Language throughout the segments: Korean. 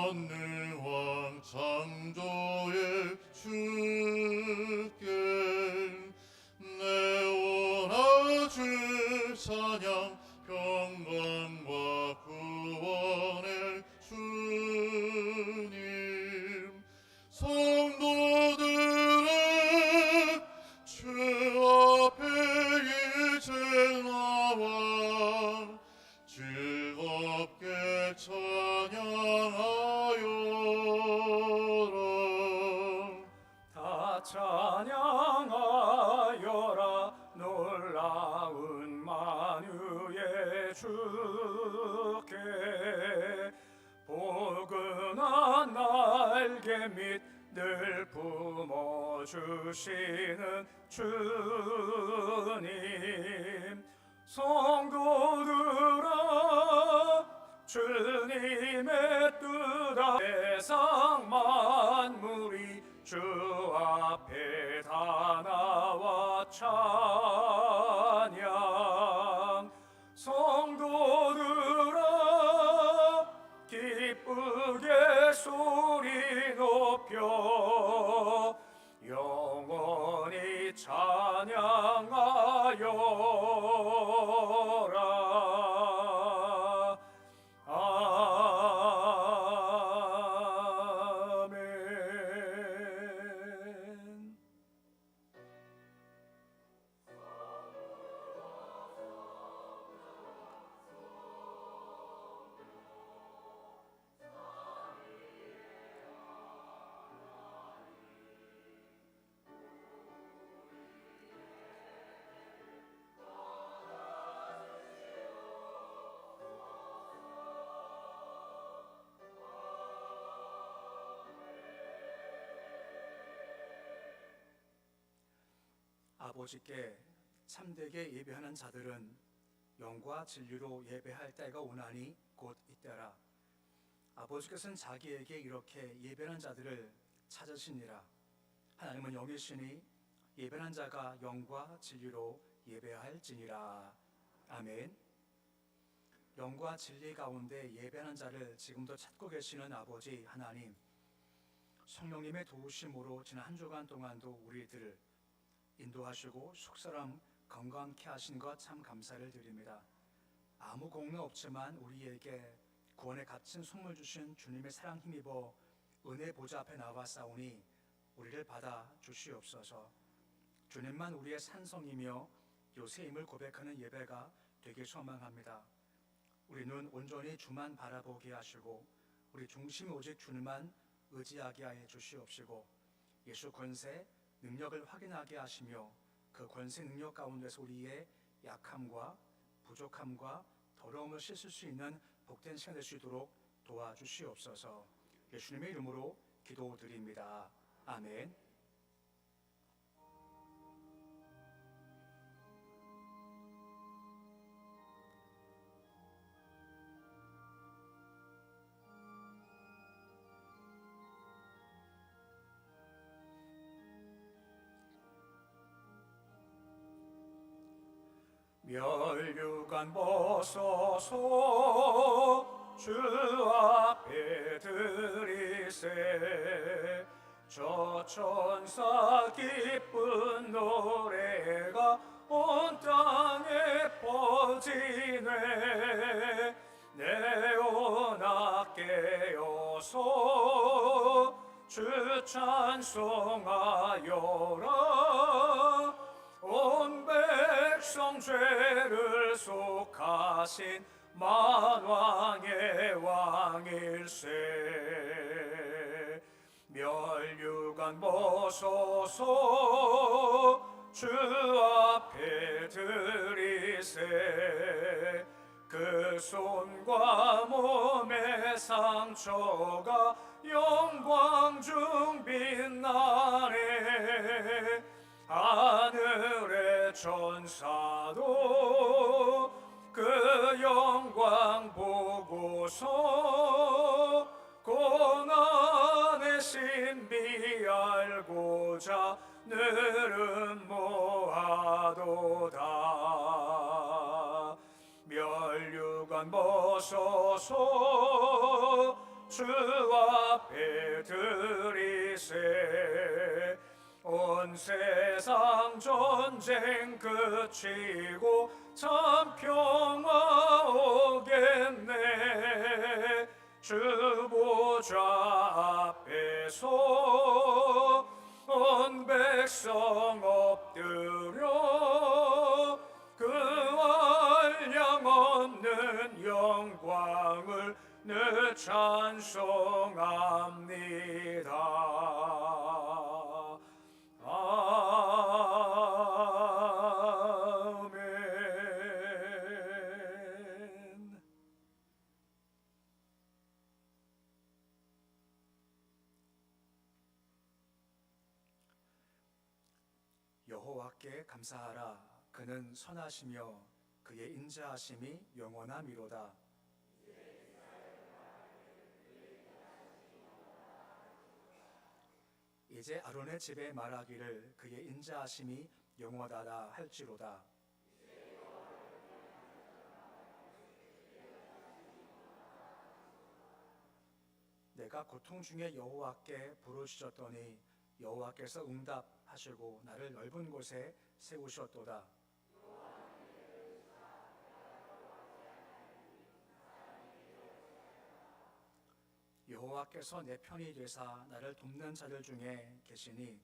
만능왕 창조의 주께 내 원하주 찬양 평강과 구원의 주님 성도들의 주 앞에 이제 나와 즐겁게 찬양하여라 다 찬양하여라 놀라운 만유의 주께 포근한 날개 밑 늘 품어주시는 주님 성도들아 주님의 뜻아 세상 만물이 주 앞에 다 나와 찬양 성도들아 기쁘게 소리 높여 영원히 찬양하여라 아멘. 아버지께 참되게 예배하는 자들은 영과 진리로 예배할 때가 오나니 곧 이때라. 아버지께서는 자기에게 이렇게 예배하는 자들을 찾으시니라. 하나님은 영이시니 예배하는 자가 영과 진리로 예배할지니라. 아멘. 영과 진리 가운데 예배하는 자를 지금도 찾고 계시는 아버지 하나님, 성령님의 도우심으로 지난 한 주간 동안도 우리들을 인도하시고 속사람 건강케 하신 것 참 감사를 드립니다. 아무 공로 없지만 우리에게 구원에 값진 선물 주신 주님의 사랑 힘입어 은혜 보좌 앞에 나와 싸우니 우리를 받아 주시옵소서. 주님만 우리의 산성이며 요새임을 고백하는 예배가 되길 소망합니다. 우리 눈 온전히 주만 바라보게 하시고 우리 중심 오직 주님만 의지하게 하여 주시옵시고 예수 권세 능력을 확인하게 하시며 그 권세 능력 가운데서 우리의 약함과 부족함과 더러움을 씻을 수 있는 복된 시간 될 수 있도록 도와주시옵소서. 예수님의 이름으로 기도드립니다. 아멘. 멸류관 벗어서 주 앞에 드리세 저 천사 기쁜 노래가 온 땅에 퍼지네 내오나 깨어서 주 찬송하여라 온 백성 죄를 속하신 만왕의 왕일세 멸류관 벗어서 주 앞에 드리세 그 손과 몸의 상처가 영광 중 빛나네 하늘의 천사도 그 영광 보고서 고난의 신비 알고자 늘은 모아도다 멸류관 벗어서 주 앞에 드리세. 온 세상 전쟁 그치고 참 평화 오겠네. 주 보좌 앞에서 온 백성 엎드려 그 한량 없는 영광을 늘 찬송합니다. 아멘. 여호와께 감사하라. 그는 선하시며 그의 인자하심이 영원하미로다. 이제 아론의 집에 말하기를 그의 인자하심이 영원하다 할지로다. 내가 고통 중에 여호와께 부르짖었더니 여호와께서 응답하시고 나를 넓은 곳에 세우셨도다. 여호와께서 내 편이 되사 나를 돕는 자들 중에 계시니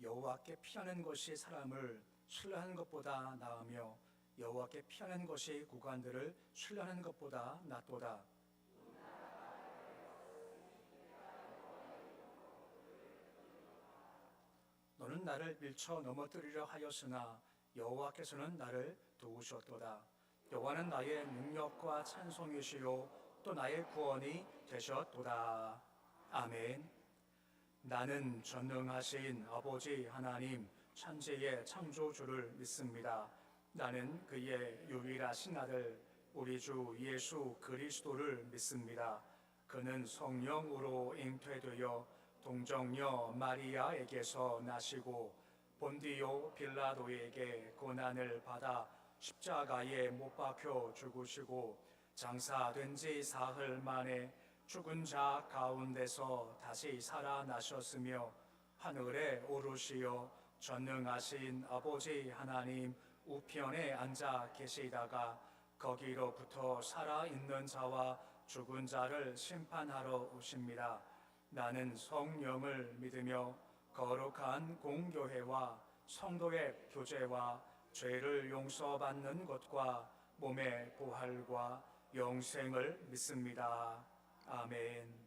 여호와께 피하는 것이 사람을 신뢰하는 것보다 나으며 여호와께 피하는 것이 구관들을 신뢰하는 것보다 낫도다. 너는 나를 밀쳐 넘어뜨리려 하였으나 여호와께서는 나를 도우셨도다. 여호와는 나의 능력과 찬송이시요 또 나의 구원이 되셨도다. 아멘. 나는 전능하신 아버지 하나님 천지의 창조주를 믿습니다. 나는 그의 유일하신 아들 우리 주 예수 그리스도를 믿습니다. 그는 성령으로 잉태되어 동정녀 마리아에게서 나시고 본디오 빌라도에게 고난을 받아 십자가에 못 박혀 죽으시고 장사된 지 사흘 만에 죽은 자 가운데서 다시 살아나셨으며 하늘에 오르시어 전능하신 아버지 하나님 우편에 앉아 계시다가 거기로부터 살아있는 자와 죽은 자를 심판하러 오십니다. 나는 성령을 믿으며 거룩한 공교회와 성도의 교제와 죄를 용서받는 것과 몸의 부활과 영생을 믿습니다. 아멘.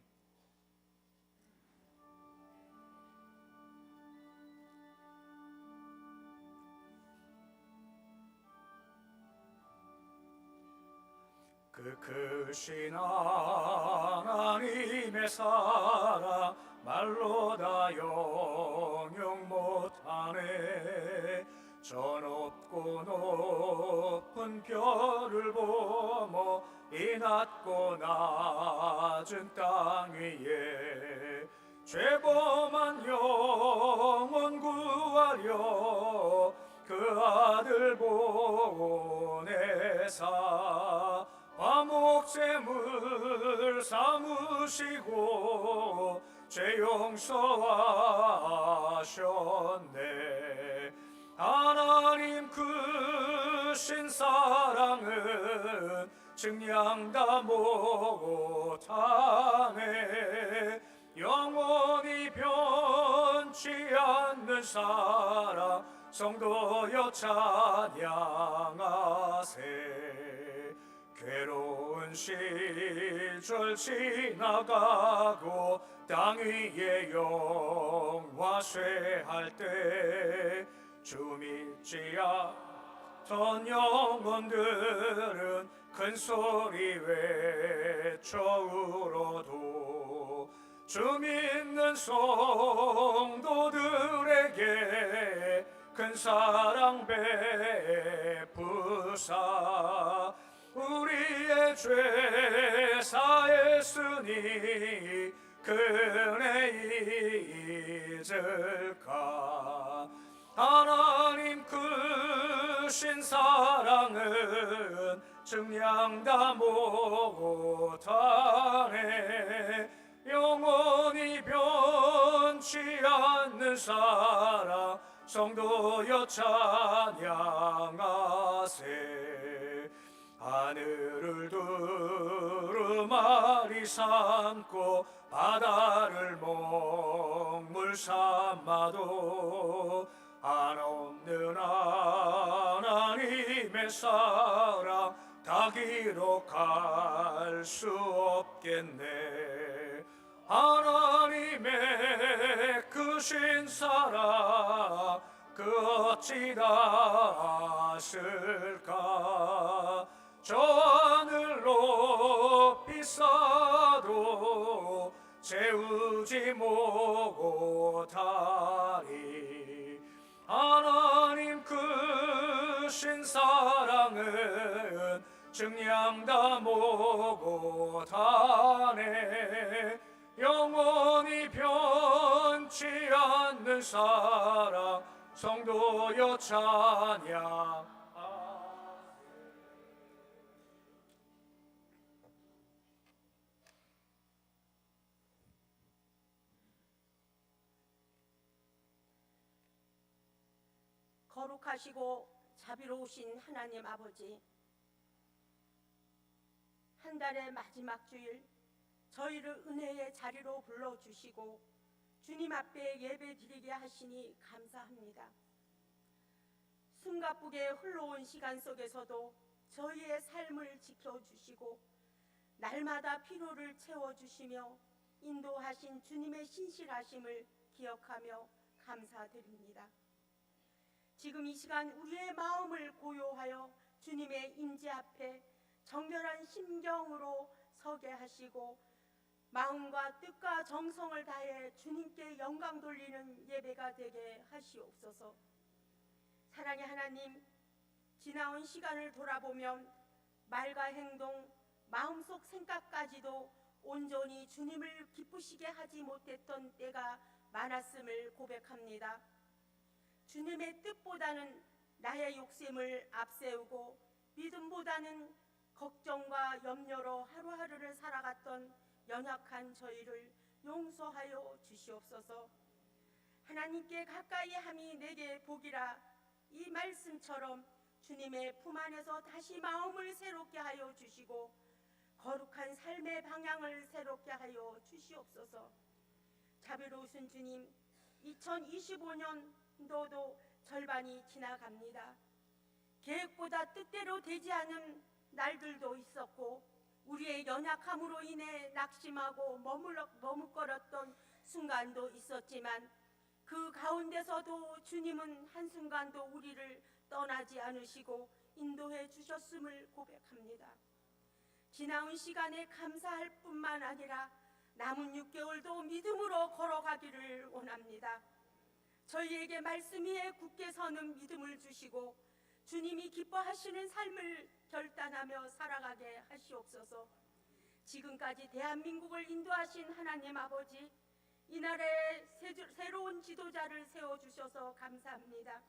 그 크신 하나님의 사랑 말로 다 영영 못하네. 저 높고 높은 별을 보며 이 낮고 낮은 땅 위에 죄범한 영혼 구하려 그 아들 보내사 화목제물 삼으시고 죄 용서하셨네. 하나님 크신 사랑은 증량 다 못하네. 영원히 변치 않는 사랑 성도여 찬양하세. 괴로운 시절 지나가고 땅 위에 영화쇠할 때 주 믿지 않던 영혼들은 큰 소리 외쳐 울어도 주 믿는 성도들에게 큰 사랑 베푸사 우리의 죄 사했으니 그네 잊을까. 하나님 크신 사랑은 증량 다 못하네. 영원히 변치 않는 사랑 성도여 찬양하세. 하늘을 두루마리 삼고 바다를 먹물 삼아도 한없는 하나님의 사랑 다 기록할 수 없겠네. 하나님의 크신 사랑 그 어찌 다 아실까. 저 하늘 높이 쌓아도 채우지 못하리. 하나님 크신 사랑은 증량 다 못하네. 영원히 변치 않는 사랑 성도여 찬양. 거룩하시고 자비로우신 하나님 아버지, 한 달의 마지막 주일 저희를 은혜의 자리로 불러주시고 주님 앞에 예배드리게 하시니 감사합니다. 숨가쁘게 흘러온 시간 속에서도 저희의 삶을 지켜주시고 날마다 피로를 채워주시며 인도하신 주님의 신실하심을 기억하며 감사드립니다. 지금 이 시간 우리의 마음을 고요하여 주님의 임재 앞에 정결한 심경으로 서게 하시고 마음과 뜻과 정성을 다해 주님께 영광 돌리는 예배가 되게 하시옵소서. 사랑의 하나님, 지나온 시간을 돌아보면 말과 행동, 마음속 생각까지도 온전히 주님을 기쁘시게 하지 못했던 때가 많았음을 고백합니다. 주님의 뜻보다는 나의 욕심을 앞세우고 믿음보다는 걱정과 염려로 하루하루를 살아갔던 연약한 저희를 용서하여 주시옵소서. 하나님께 가까이 함이 내게 복이라, 이 말씀처럼 주님의 품 안에서 다시 마음을 새롭게 하여 주시고 거룩한 삶의 방향을 새롭게 하여 주시옵소서. 자비로우신 주님, 2025년도도 절반이 지나갑니다. 계획보다 뜻대로 되지 않은 날들도 있었고 우리의 연약함으로 인해 낙심하고 머뭇거렸던 순간도 있었지만 그 가운데서도 주님은 한순간도 우리를 떠나지 않으시고 인도해 주셨음을 고백합니다. 지나온 시간에 감사할 뿐만 아니라 남은 6개월도 믿음으로 걸어가기를 원합니다. 저희에게 말씀 위에 굳게 서는 믿음을 주시고 주님이 기뻐하시는 삶을 결단하며 살아가게 하시옵소서. 지금까지 대한민국을 인도하신 하나님 아버지, 이 나라에 새로운 지도자를 세워주셔서 감사합니다.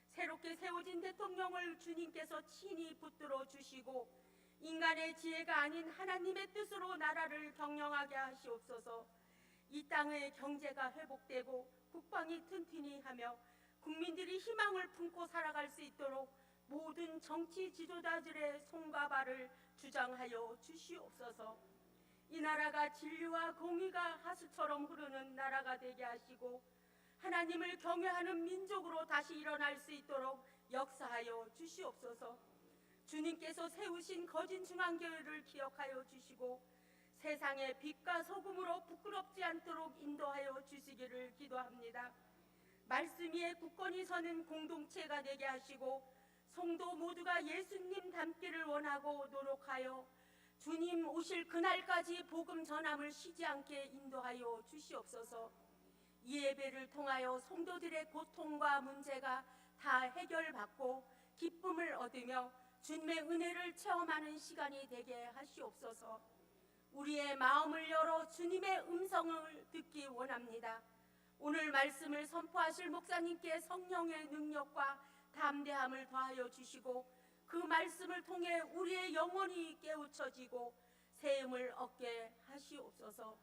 새롭게 세워진 대통령을 주님께서 친히 붙들어 주시고 인간의 지혜가 아닌 하나님의 뜻으로 나라를 경영하게 하시옵소서. 이 땅의 경제가 회복되고 국방이 튼튼히 하며 국민들이 희망을 품고 살아갈 수 있도록 모든 정치 지도자들의 손과 발을 주장하여 주시옵소서. 이 나라가 진리와 공의가 하수처럼 흐르는 나라가 되게 하시고 하나님을 경외하는 민족으로 다시 일어날 수 있도록 역사하여 주시옵소서. 주님께서 세우신 거진 중앙교회를 기억하여 주시고 세상의 빛과 소금으로 부끄럽지 않도록 인도하여 주시기를 기도합니다. 말씀 위에 굳건히 서는 공동체가 되게 하시고 성도 모두가 예수님 닮기를 원하고 노력하여 주님 오실 그날까지 복음 전함을 쉬지 않게 인도하여 주시옵소서. 이 예배를 통하여 성도들의 고통과 문제가 다 해결받고 기쁨을 얻으며 주님의 은혜를 체험하는 시간이 되게 하시옵소서. 우리의 마음을 열어 주님의 음성을 듣기 원합니다. 오늘 말씀을 선포하실 목사님께 성령의 능력과 담대함을 더하여 주시고 그 말씀을 통해 우리의 영혼이 깨우쳐지고 세움을 얻게 하시옵소서.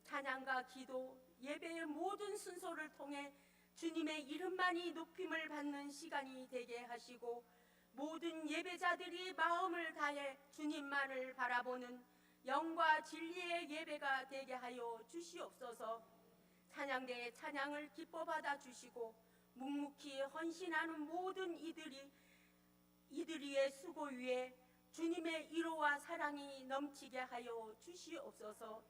찬양과 기도, 예배의 모든 순서를 통해 주님의 이름만이 높임을 받는 시간이 되게 하시고 모든 예배자들이 마음을 다해 주님만을 바라보는 영과 진리의 예배가 되게 하여 주시옵소서. 찬양대의 찬양을 기뻐 받아 주시고 묵묵히 헌신하는 모든 이들이의 수고 위에 주님의 위로와 사랑이 넘치게 하여 주시옵소서.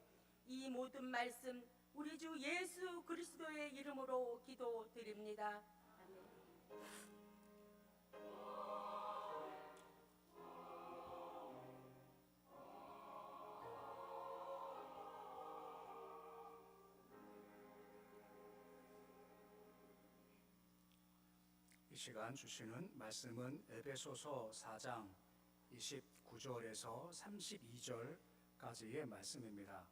이 모든 말씀 우리 주 예수 그리스도의 이름으로 기도드립니다. 아멘. 이 시간 주시는 말씀은 에베소서 4장 29절에서 32절까지의 말씀입니다.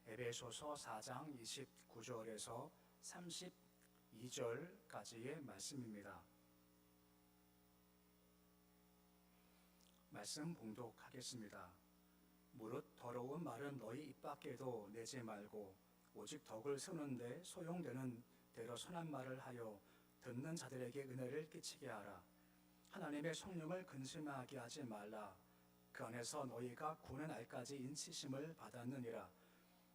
에베소서 4장 29절에서 32절까지의 말씀입니다. 말씀 봉독하겠습니다. 무릇 더러운 말은 너희 입 밖에도 내지 말고 오직 덕을 세우는데 소용되는 대로 선한 말을 하여 듣는 자들에게 은혜를 끼치게 하라. 하나님의 성령을 근심하게 하지 말라. 그 안에서 너희가 구원의 날까지 인치심을 받았느니라.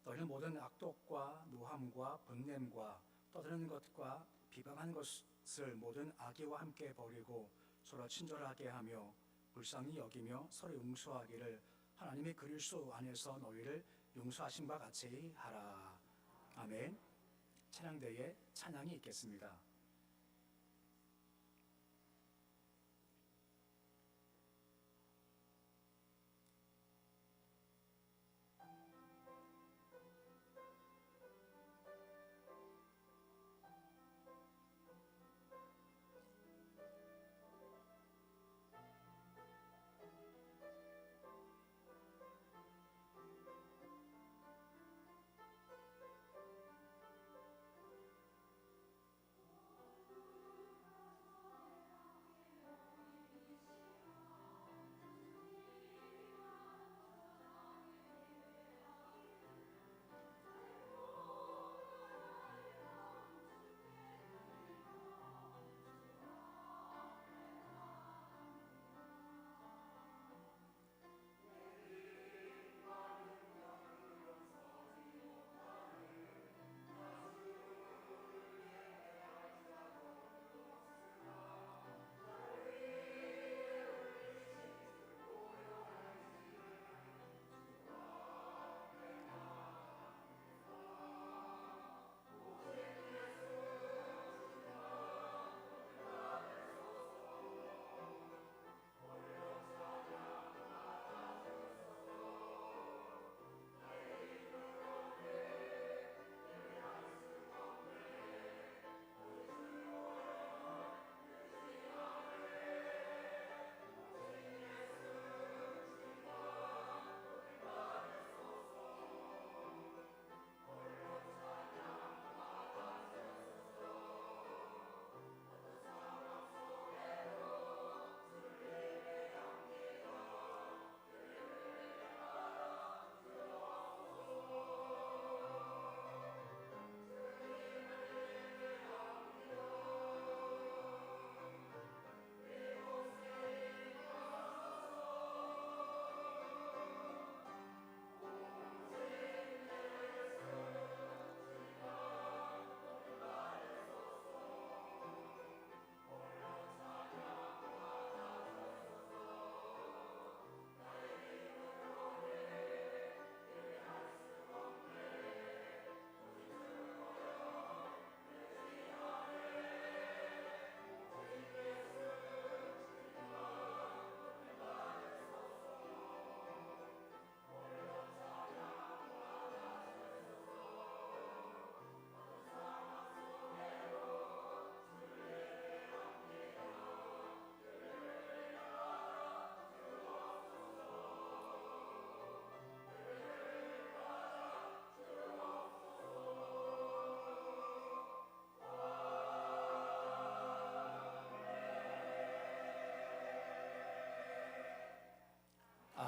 너희는 모든 악독과 노함과 분냄과 떠드는 것과 비방한 것을 모든 악의와 함께 버리고 서로 친절하게 하며 불쌍히 여기며 서로 용서하기를 하나님이 그리스도 안에서 너희를 용서하신 바 같이 하라. 아멘. 찬양대에 찬양이 있겠습니다.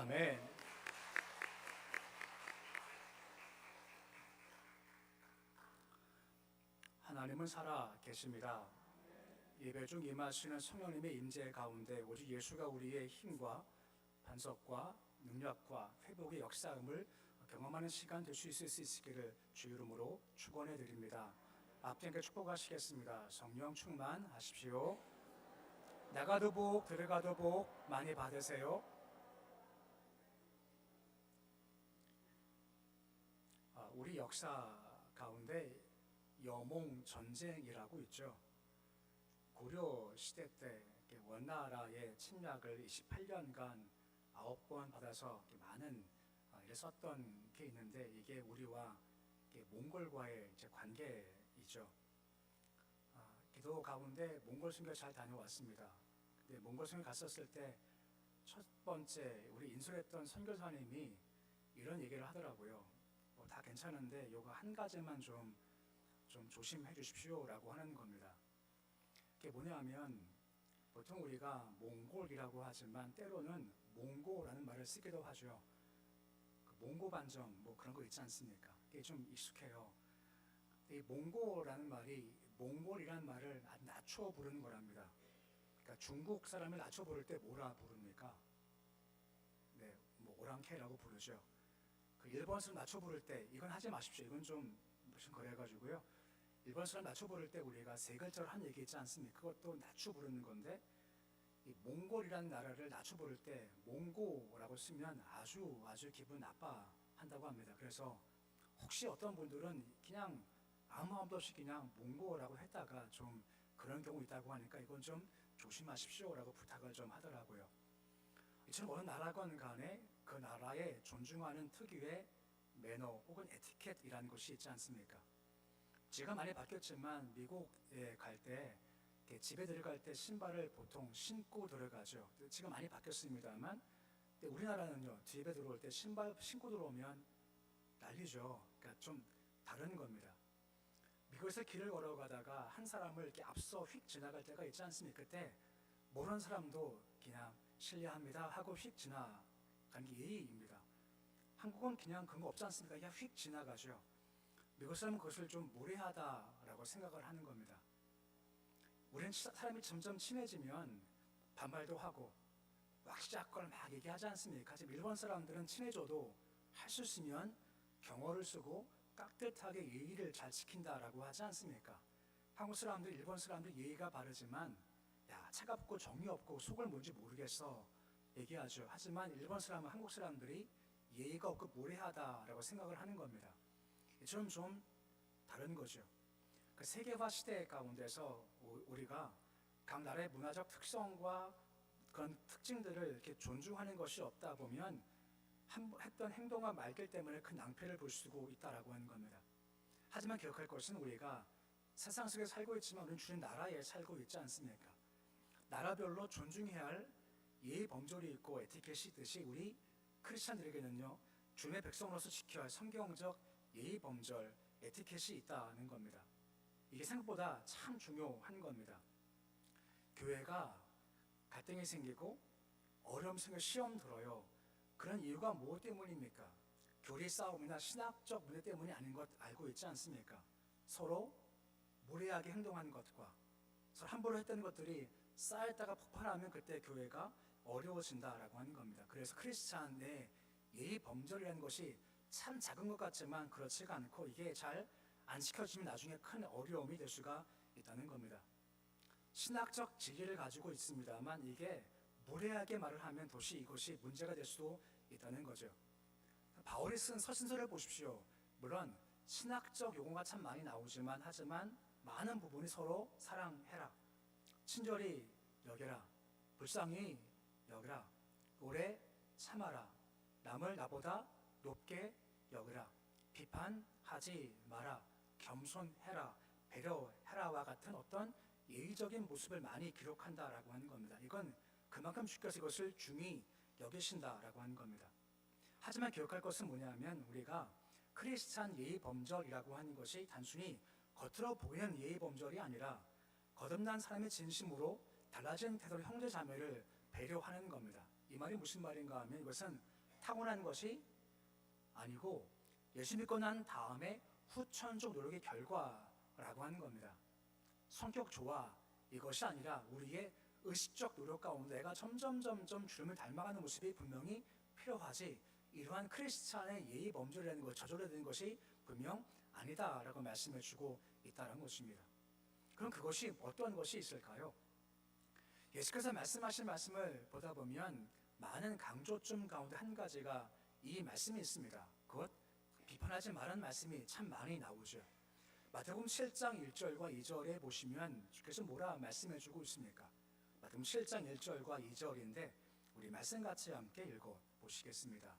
아멘. 하나님은 살아 계십니다. 예배 중 임하시는 성령님의 임재 가운데 오직 예수가 우리의 힘과 반석과 능력과 회복의 역사함을 경험하는 시간 될 수 있을 수 있기를 주 이름으로 축원해 드립니다. 앞에 함께 축복하시겠습니다. 성령 충만하십시오. 나가도 복 들어가도 복 많이 받으세요. 우리 역사 가운데 여몽 전쟁이라고 있죠. 고려 시대 때 원나라의 침략을 28년간 9번 받아서 많은 일을 썼던 게 있는데 이게 우리와 몽골과의 이제 관계이죠. 기도 가운데 몽골 순교 잘 다녀왔습니다. 근데 몽골 순교 갔었을 때 첫 번째 우리 인솔했던 선교사님이 이런 얘기를 하더라고요. 뭐 다 괜찮은데 요거 한 가지만 좀 조심해 주십시오라고 하는 겁니다. 그게 뭐냐면 보통 우리가 몽골이라고 하지만 때로는 몽고라는 말을 쓰기도 하죠. 몽고 반점 뭐 그런 거 있지 않습니까? 그게 좀 익숙해요. 이 몽고라는 말이 몽골이라는 말을 낮춰 부르는 거랍니다. 그러니까 중국 사람을 낮춰 부를 때 뭐라 부릅니까? 네, 뭐 오랑캐라고 부르죠. 그 일본 사람 낮춰 부를 때 이건 하지 마십시오. 이건 좀 무슨 거래가지고요. 일본 사람 낮춰 부를 때 우리가 세 글자로 한 얘기 있지 않습니까? 그것도 낮춰 부르는 건데 이 몽골이라는 나라를 낮춰 부를 때 몽고라고 쓰면 아주 기분 나빠한다고 합니다. 그래서 혹시 어떤 분들은 그냥 아무 마음도 없이 그냥 몽고라고 했다가 좀 그런 경우 있다고 하니까 이건 좀 조심하십시오라고 부탁을 좀 하더라고요. 이처럼 어느 나라건 간에 그 나라에 존중하는 특유의 매너 혹은 에티켓이라는 것이 있지 않습니까? 지가 많이 바뀌었지만 미국에 갈 때 집에 들어갈 때 신발을 보통 신고 들어가죠. 지금 많이 바뀌었습니다만 우리나라는요 집에 들어올 때 신발 신고 들어오면 난리죠. 그러니까 좀 다른 겁니다. 미국에서 길을 걸어가다가 한 사람을 이렇게 앞서 휙 지나갈 때가 있지 않습니까? 그때 모르는 사람도 그냥 실례합니다 하고 휙 지나가는 게 예의입니다. 한국은 그냥 그런 거 없지 않습니까? 그냥 휙 지나가죠. 미국 사람은 그것을 좀 무례하다라고 생각을 하는 겁니다. 우리는 사람이 점점 친해지면 반말도 하고 왁시작걸 막 얘기하지 않습니까? 하지만 일본 사람들은 친해져도 할 수 있으면 경어를 쓰고 깍듯하게 예의를 잘 지킨다라고 하지 않습니까? 한국 사람들, 일본 사람들 예의가 바르지만 야 차갑고 정이 없고 속을 뭔지 모르겠어 얘기하죠. 하지만 일본 사람은 한국 사람들이 예의가 없고 무례하다라고 생각을 하는 겁니다. 이처럼 좀 다른 거죠. 그 세계화 시대 가운데서 우리가 각 나라의 문화적 특성과 그런 특징들을 이렇게 존중하는 것이 없다 보면 했던 행동과 말길 때문에 큰 낭패를 볼 수 있다라고 하는 겁니다. 하지만 기억할 것은 우리가 세상 속에 살고 있지만 우리는 주님 나라에 살고 있지 않습니까? 나라별로 존중해야 할 예의 범절이 있고 에티켓이 있듯이 우리 크리스찬들에게는요 주님의 백성으로서 지켜야 할 성경적 예의 범절 에티켓이 있다는 겁니다. 이게 생각보다 참 중요한 겁니다. 교회가 갈등이 생기고 어려움 생겨 시험 들어요. 그런 이유가 무엇 때문입니까? 교리 싸움이나 신학적 문제 때문이 아닌 것 알고 있지 않습니까? 서로 무례하게 행동한 것과 서로 함부로 했던 것들이 쌓였다가 폭발하면 그때 교회가 어려워진다라고 하는 겁니다. 그래서 크리스찬의 예의 범절이라는 것이 참 작은 것 같지만 그렇지가 않고 이게 잘 안 지켜지면 나중에 큰 어려움이 될 수가 있다는 겁니다. 신학적 진리를 가지고 있습니다만 이게 무례하게 말을 하면 도시 이것이 문제가 될 수도 있다는 거죠. 바울이 쓴 서신서를 보십시오. 물론 신학적 용어가 참 많이 나오지만 하지만 많은 부분이 서로 사랑해라, 친절히 여겨라, 불쌍히 여겨라, 오래 참아라, 남을 나보다 높게 여겨라, 비판하지 마라, 겸손해라, 배려해라와 같은 어떤 예의적인 모습을 많이 기록한다라고 하는 겁니다. 이건 그만큼 주께서 이것을 중히 여기신다라고 하는 겁니다. 하지만 기억할 것은 뭐냐면 우리가 크리스찬 예의 범절이라고 하는 것이 단순히 겉으로 보이는 예의 범절이 아니라 거듭난 사람의 진심으로 달라진 태도로 형제 자매를 배려하는 겁니다. 이 말이 무슨 말인가 하면 이것은 타고난 것이 아니고 예수 믿고 난 다음에 후천적 노력의 결과라고 하는 겁니다. 성격 좋아 이것이 아니라 우리의 의식적 노력 가운데 내가 점점 주님을 닮아가는 모습이 분명히 필요하지, 이러한 크리스찬의 예의 범절이라는 것, 저절로 되는 것이 분명 아니다라고 말씀해 주고 있다는 것입니다. 그럼 그것이 어떤 것이 있을까요? 예수께서 말씀하신 말씀을 보다 보면 많은 강조점 가운데 한 가지가 이 말씀이 있습니다. 그것 비판하지 말라는 말씀이 참 많이 나오죠. 마태복음 7장 1절과 2절에 보시면 주께서 뭐라 말씀해 주고 있습니까? 마태복음 7장 1절과 2절인데 우리 말씀 같이 함께 읽어 보시겠습니다.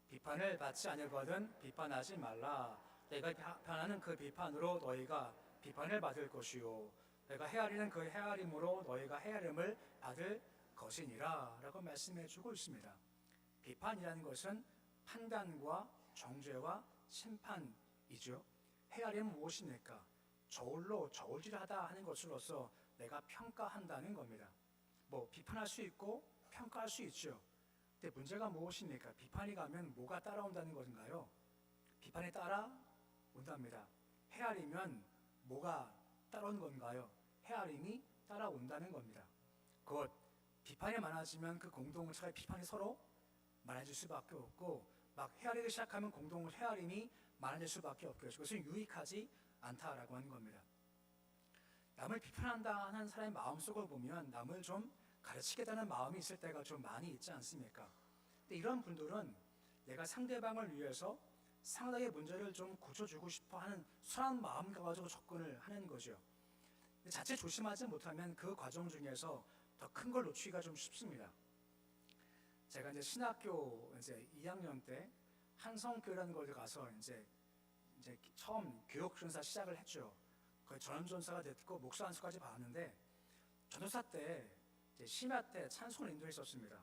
비판을 받지 아니하거든 비판하지 말라. 내가 비판하는 그 비판으로 너희가 비판을 받을 것이요 내가 헤아리는 그 헤아림으로 너희가 헤아림을 받을 것이니라 라고 말씀해 주고 있습니다. 비판이라는 것은 판단과 정죄와 심판이죠. 헤아림은 무엇입니까? 저울로 저울질하다 하는 것으로서 내가 평가한다는 겁니다. 뭐 비판할 수 있고 평가할 수 있죠. 근데 문제가 무엇입니까? 비판이 가면 뭐가 따라온다는 것인가요? 비판이 따라온답니다. 헤아리면 뭐가 따라오는 건가요? 헤아림이 따라온다는 겁니다. 곧 비판이 많아지면 그 공동체의 비판이 서로 많아질 수밖에 없고, 막 헤아리기 시작하면 공동 헤아림이 많아질 수밖에 없고요. 그것은 유익하지 않다라고 하는 겁니다. 남을 비판한다 하는 사람의 마음속을 보면 남을 좀 가르치겠다는 마음이 있을 때가 좀 많이 있지 않습니까? 근데 이런 분들은 내가 상대방을 위해서 상대의 문제를 좀 고쳐주고 싶어 하는 선한 마음 가지고 접근을 하는 거죠. 근데 자칫 조심하지 못하면 그 과정 중에서 더 큰 걸 놓치기가 좀 쉽습니다. 제가 이제 신학교 이제 2학년 때 한성교회라는 곳에 가서 이제 처음 교육 전사 시작을 했죠. 거의 전원 전사가 됐고 목사 한 수까지 봤는데, 전도사 때 이제 심야 때 찬송을 인도했었습니다.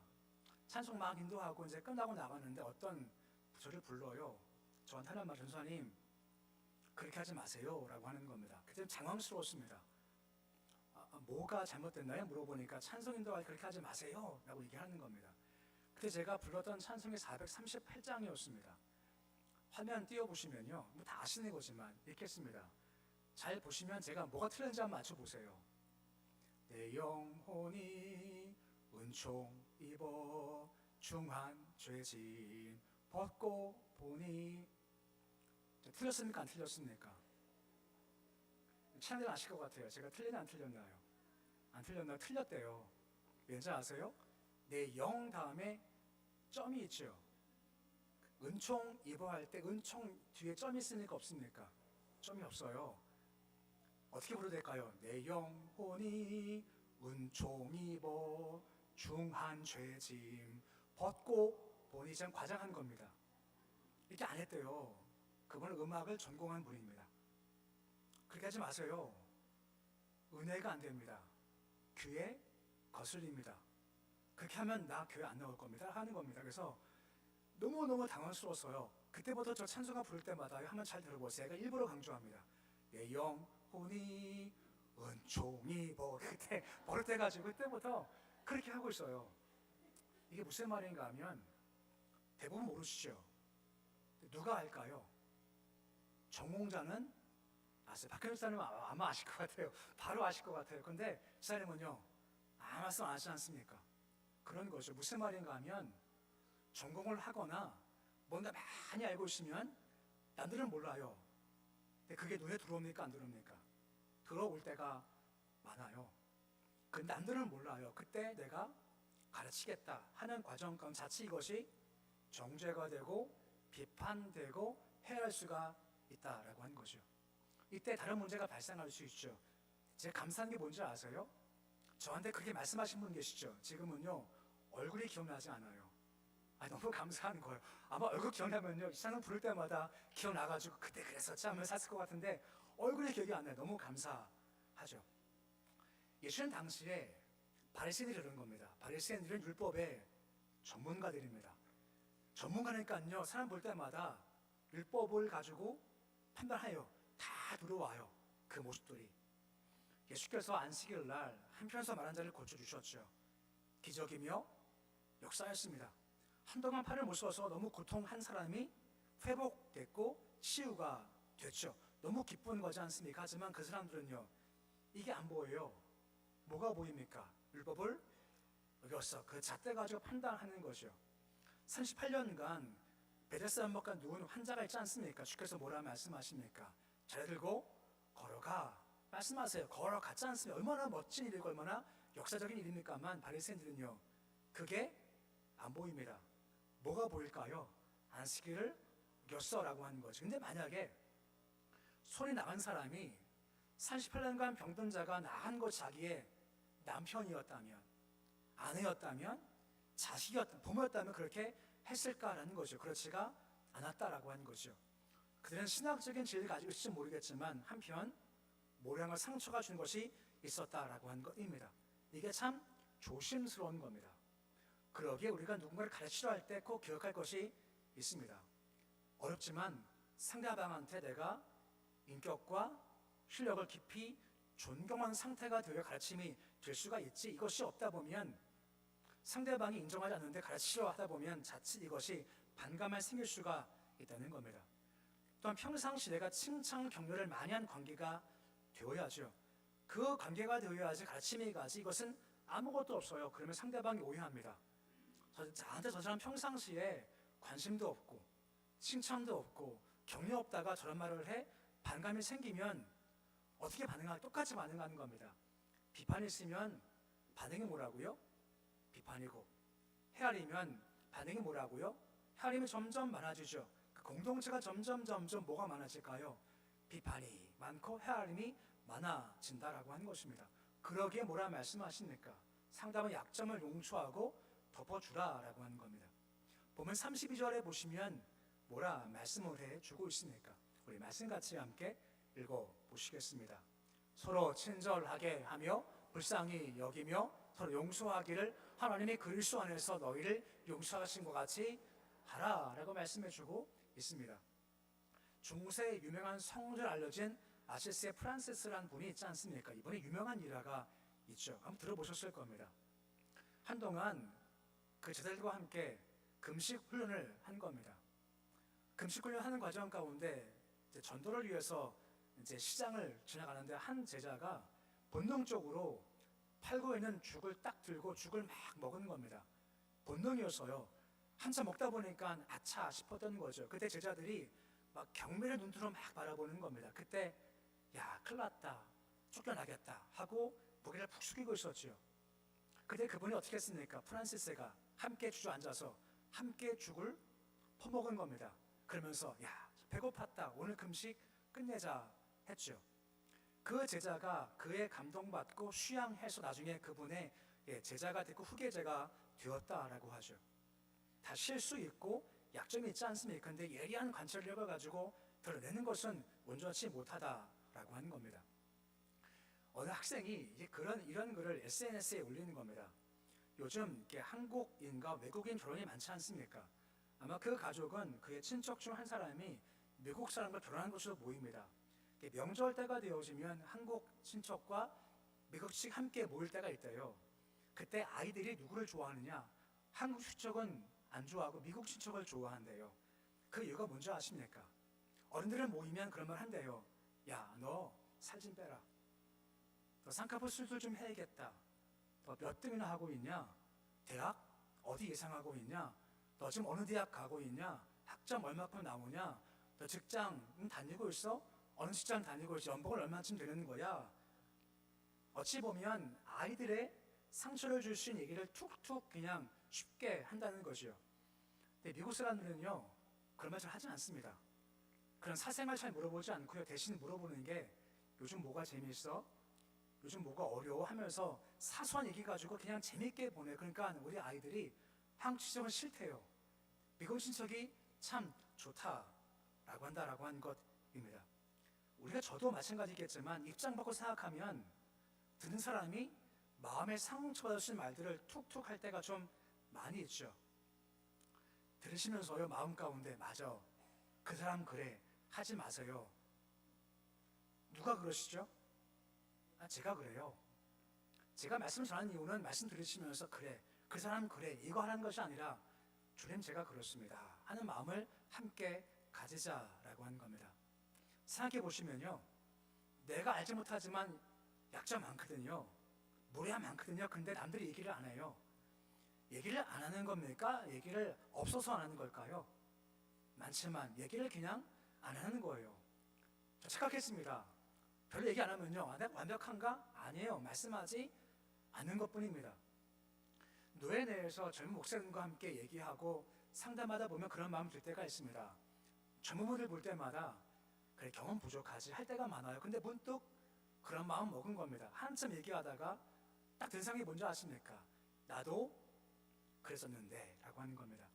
찬송 막 인도하고 이제 끝나고 나갔는데 어떤 저를 불러요. 저한테 하는 말, 전사님 그렇게 하지 마세요라고 하는 겁니다. 그때 당황스러웠습니다. 뭐가 잘못됐나요? 물어보니까 찬송 인도할 때 그렇게 하지 마세요라고 얘기하는 겁니다. 그때 제가 불렀던 찬송이 438장이었습니다. 화면 띄워보시면요, 뭐 다 아시는 거지만 읽겠습니다. 잘 보시면 제가 뭐가 틀렸는지 한번 맞춰보세요. 내 영혼이 은총 입어 중한 죄진 벗고 보니. 틀렸습니까? 안 틀렸습니까? 찬양들 아실 것 같아요. 제가 틀리나 안 틀렸나요? 안 틀렸나요? 틀렸대요. 왠지 아세요? 내 영 다음에 점이 있죠. 은총 입어 할 때 은총 뒤에 점이 있습니까? 없습니까? 점이 없어요. 어떻게 불러야 될까요? 내 영혼이 은총 입어 중한 죄짐 벗고 보니. 지금 과장한 겁니다. 이렇게 안 했대요. 그분은 음악을 전공한 분입니다. 그렇게 하지 마세요. 은혜가 안 됩니다. 귀에 거슬립니다. 그렇게 하면 나 교회 안 나올 겁니다 하는 겁니다. 그래서 너무너무 당황스러웠어요. 그때부터 저 찬송가 부를 때마다 한번 잘 들어보세요. 제가 일부러 강조합니다. 내 영혼이 은총이 그때 버릇해가지고 그때부터 그렇게 하고 있어요. 이게 무슨 말인가 하면 대부분 모르시죠? 누가 알까요? 전공자는 아세요? 박현우 사님은 아마 아실 것 같아요. 바로 아실 것 같아요. 근데 이 사람은요, 아무 말씀 안 하지 않습니까? 그런 거죠. 무슨 말인가 하면 전공을 하거나 뭔가 많이 알고 있으면 남들은 몰라요. 근데 그게 눈에 들어옵니까? 안 들어옵니까? 들어올 때가 많아요. 그 남들은 몰라요. 그때 내가 가르치겠다 하는 과정 가운데 자칫 이것이 정죄가 되고 비판되고 해할 수가 있다라고 하는 거죠. 이때 다른 문제가 발생할 수 있죠. 제가 감사한 게 뭔지 아세요? 저한테 그렇게 말씀하신 분 계시죠? 지금은요, 얼굴이 기억나지 않아요. 너무 감사한 거예요. 아마 얼굴 기억나면요, 이 찬송 부를 때마다 기억나가지고 그때 그랬었지 하면서 샀을 것 같은데 얼굴이 기억이 안 나요. 너무 감사하죠. 예수는 당시에 바리새인들이 그런 겁니다. 바리새인들은 율법의 전문가들입니다. 전문가니까요, 사람 볼 때마다 율법을 가지고 판단해요. 다 들어와요. 그 모습들이. 예수께서 안식일 날 한편에서 말한 자를 고쳐주셨죠. 기적이며 역사였습니다. 한동안 팔을 못 써서 너무 고통한 사람이 회복됐고 치유가 됐죠. 너무 기쁜 거지 않습니까? 하지만 그 사람들은요, 이게 안 보여요. 뭐가 보입니까? 율법을 어겼어. 그 잣대 가지고 판단하는 거죠. 38년간 베데스다 연못가 누운 환자가 있지 않습니까? 주께서 뭐라 말씀하십니까? 자리 들고 걸어가 말씀하세요. 걸어갔지 않습니까? 얼마나 멋진 일이고 얼마나 역사적인 일입니까만 바리새인들은요, 그게 안 보입니다. 뭐가 보일까요? 안식일을 어겼어라고 하는 거죠. 근데 만약에 손이 나간 사람이 38년간 병든 자가 나은 것 자기의 남편이었다면, 아내였다면, 자식이었다면, 부모였다면 그렇게 했을까라는 거죠. 그렇지가 않았다라고 하는 거죠. 그들은 신학적인 지혜를 가지고 있을지 모르겠지만 한편 모량을 상처가 준 것이 있었다라고 하는 것입니다. 이게 참 조심스러운 겁니다. 그러기에 우리가 누군가를 가르치려 할 때 꼭 기억할 것이 있습니다. 어렵지만 상대방한테 내가 인격과 실력을 깊이 존경하는 상태가 되어 가르침이 될 수가 있지, 이것이 없다 보면 상대방이 인정하지 않는데 가르치려 하다 보면 자칫 이것이 반감이 생길 수가 있다는 겁니다. 또한 평상시 내가 칭찬 격려를 많이 한 관계가 되어야죠. 그 관계가 되어야지 가르침이 가지, 이것은 아무것도 없어요. 그러면 상대방이 오해합니다. 나한테 저 사람 평상시에 관심도 없고 칭찬도 없고 격려 없다가 저런 말을 해 반감이 생기면 어떻게 반응하냐? 똑같이 반응하는 겁니다. 비판이 있으면 반응이 뭐라고요? 비판이고, 헤아리면 반응이 뭐라고요? 헤아림이 점점 많아지죠. 그 공동체가 점점 뭐가 많아질까요? 비판이 많고 헤아림이 많아진다라고 하는 것입니다. 그러기에 뭐라 말씀하십니까? 상대방의 약점을 용서하고 덮어주라라고 하는 겁니다. 보면 32절에 보시면 뭐라 말씀을 해주고 있습니까? 우리 말씀 같이 함께 읽어보시겠습니다. 서로 친절하게 하며 불쌍히 여기며 서로 용서하기를 하나님이 그리스도 안에서 너희를 용서하신 것 같이 하라라고 말씀해주고 있습니다. 중세의 유명한 성우를 알려진 아시스의 프란시스라는 분이 있지 않습니까? 이분이 유명한 일화가 있죠. 한번 들어보셨을 겁니다. 한동안 그 제자들과 함께 금식 훈련을 한 겁니다. 금식 훈련하는 과정 가운데 이제 전도를 위해서 이제 시장을 지나가는데 한 제자가 본능적으로 팔고 있는 죽을 딱 들고 죽을 막 먹은 겁니다. 본능이어서요. 한참 먹다 보니까 아차 싶었던 거죠. 그때 제자들이 막 경멸의 눈으로 막 바라보는 겁니다. 그때 야, 큰일 났다, 쫓겨나겠다 하고 고개를 푹 숙이고 있었죠. 그때 그분이 어떻게 했습니까? 프란시스가 함께 주저앉아서 함께 죽을 퍼먹은 겁니다. 그러면서 야, 배고팠다, 오늘 금식 끝내자 했죠. 그 제자가 그의 감동받고 수양해서 나중에 그분의 제자가 됐고 후계자가 되었다라고 하죠. 다 실수 있고 약점이 있지 않습니까? 그런데 예리한 관찰력을 가지고 드러내는 것은 온전치 못하다라고 하는 겁니다. 어느 학생이 이런 글을 SNS에 올리는 겁니다. 요즘 한국인과 외국인 결혼이 많지 않습니까? 아마 그 가족은 그의 친척 중 한 사람이 미국 사람과 결혼한 것으로 보입니다. 명절 때가 되어지면 한국 친척과 미국 친척 함께 모일 때가 있대요. 그때 아이들이 누구를 좋아하느냐? 한국 친척은 안 좋아하고 미국 친척을 좋아한대요. 그 이유가 뭔지 아십니까? 어른들은 모이면 그런 말 한대요. 야, 너 살 좀 빼라. 너 쌍꺼풀 수술 좀 해야겠다. 너 몇 등이나 하고 있냐? 대학 어디 예상하고 있냐? 너 지금 어느 대학 가고 있냐? 학점 얼마큼 나오냐? 너 직장 다니고 있어? 어느 직장 다니고 있어? 연봉을 얼마쯤 되는 거야? 어찌 보면 아이들의 상처를 줄 수 있는 얘기를 툭툭 그냥 쉽게 한다는 거죠. 근데 미국 사람들은요, 그런 말 잘 하지 않습니다. 그런 사생활 잘 물어보지 않고요, 대신 물어보는 게 요즘 뭐가 재미있어? 요즘 뭐가 어려워? 하면서 사소한 얘기 가지고 그냥 재밌게 보내. 그러니까 우리 아이들이 한국 친척은 싫대요. 미국 친척이 참 좋다라고 한다라고 하는 것입니다. 우리가 저도 마찬가지겠지만 입장 바꿔 생각하면 듣는 사람이 마음에 상처받을 수 있는 말들을 툭툭 할 때가 좀 많이 있죠. 들으시면서요, 마음 가운데 맞아, 그 사람 그래, 하지 마세요. 누가 그러시죠? 제가 그래요. 제가 말씀 전하는 이유는 말씀 들으시면서 그래, 그 사람 그래, 이거 하라는 것이 아니라 주님 제가 그렇습니다 하는 마음을 함께 가지자라고 하는 겁니다. 생각해 보시면요, 내가 알지 못하지만 약점 많거든요. 무례가 많거든요. 근데 남들이 얘기를 안 해요. 얘기를 안 하는 겁니까? 얘기를 없어서 안 하는 걸까요? 많지만 얘기를 그냥 안 하는 거예요. 저 착각했습니다. 별로 얘기 안 하면요, 아, 내가 완벽한가? 아니에요. 말씀하지 않는 것뿐입니다. 노예 내에서 젊은 목사님과 함께 얘기하고 상담하다 보면 그런 마음이 들 때가 있습니다. 젊은 분들 볼 때마다 그래, 경험 부족하지 할 때가 많아요. 근데 문득 그런 마음 먹은 겁니다. 한참 얘기하다가 딱 든 생각이 뭔지 아십니까? 나도 그랬었는데 라고 하는 겁니다.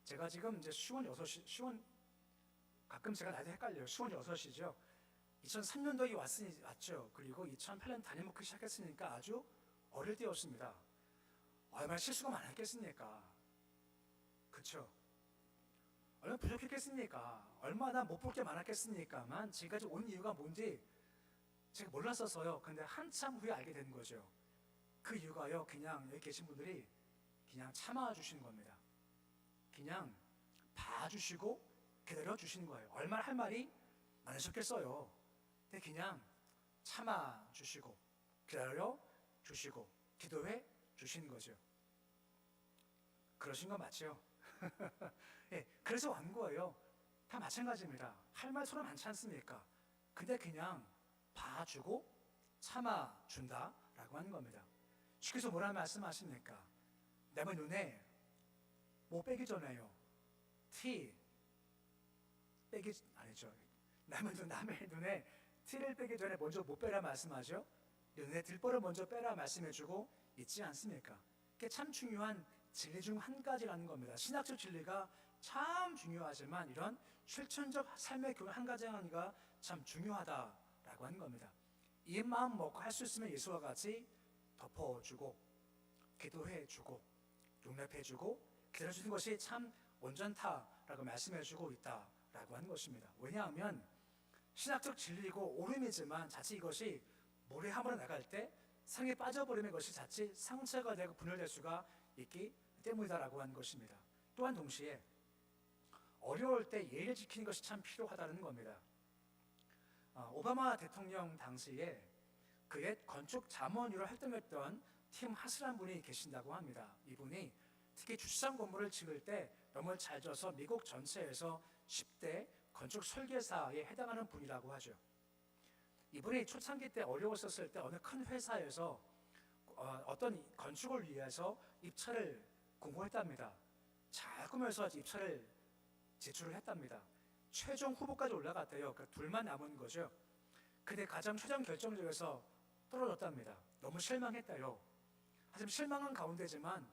제가 지금 이제 수원 6시, 가끔 제가 나이도 헷갈려요. 수원 6시죠. 2003년도에 왔죠. 그리고 2008년 담임 목회 시작했으니까 아주 어릴 때였습니다. 얼마나 실수가 많았겠습니까? 그쵸? 얼마나 부족했겠습니까? 얼마나 못 볼 게 많았겠습니까만 지금까지 온 이유가 뭔지 제가 몰랐었어요. 근데 한참 후에 알게 된 거죠. 그 이유가요, 그냥 여기 계신 분들이 그냥 참아주시는 겁니다. 그냥 봐주시고 기다려주시는 거예요. 얼마나 할 말이 많으셨겠어요. 근데 그냥 참아주시고 기다려주시고 기도해 주시는 거죠. 그러신 거 맞죠? 예, 그래서 온 거예요. 다 마찬가지입니다. 할 말 서로 많지 않습니까? 근데 그냥 봐주고 참아준다라고 하는 겁니다. 쉽게 해서 뭐라 말씀하십니까? 남의 눈에 뭐 빼기 전에요, 티 빼기 아니죠. 남의 눈에 티를 빼기 전에 먼저 못 빼라 말씀하죠. 눈에 들보를 먼저 빼라 말씀해주고 있지 않습니까? 그게 참 중요한 진리 중 한 가지라는 겁니다. 신학적 진리가 참 중요하지만 이런 실천적 삶의 교훈 한 가지가 참 중요하다라고 하는 겁니다. 이 마음 먹고 할 수 있으면 예수와 같이 덮어주고 기도해주고 용납해주고 기다려주는 것이 참 온전타라고 말씀해주고 있다라고 하는 것입니다. 왜냐하면 신학적 진리이고 옳음이지만 자칫 이것이 모래함으로 나갈 때 상에 빠져버리면 것이 자칫 상처가 되고 분열될 수가 있기 때문이다라고 하는 것입니다. 또한 동시에 어려울 때 예의를 지키는 것이 참 필요하다는 겁니다. 오바마 대통령 당시에 그의 건축 자문위로 활동했던 팀 하스란 분이 계신다고 합니다. 이분이 특히 주차장 건물을 지을 때 너무 잘 져서 미국 전체에서 10대 건축 설계사에 해당하는 분이라고 하죠. 이분이 초창기 때 어려웠었을 때 어느 큰 회사에서 어떤 건축을 위해서 입찰을 공고했답니다. 잘 꾸며서 입찰을 제출을 했답니다. 최종 후보까지 올라갔대요. 그러니까 둘만 남은 거죠. 근데 가장 최종 결정적에서 떨어졌답니다. 너무 실망했대요. 하지만 실망한 가운데지만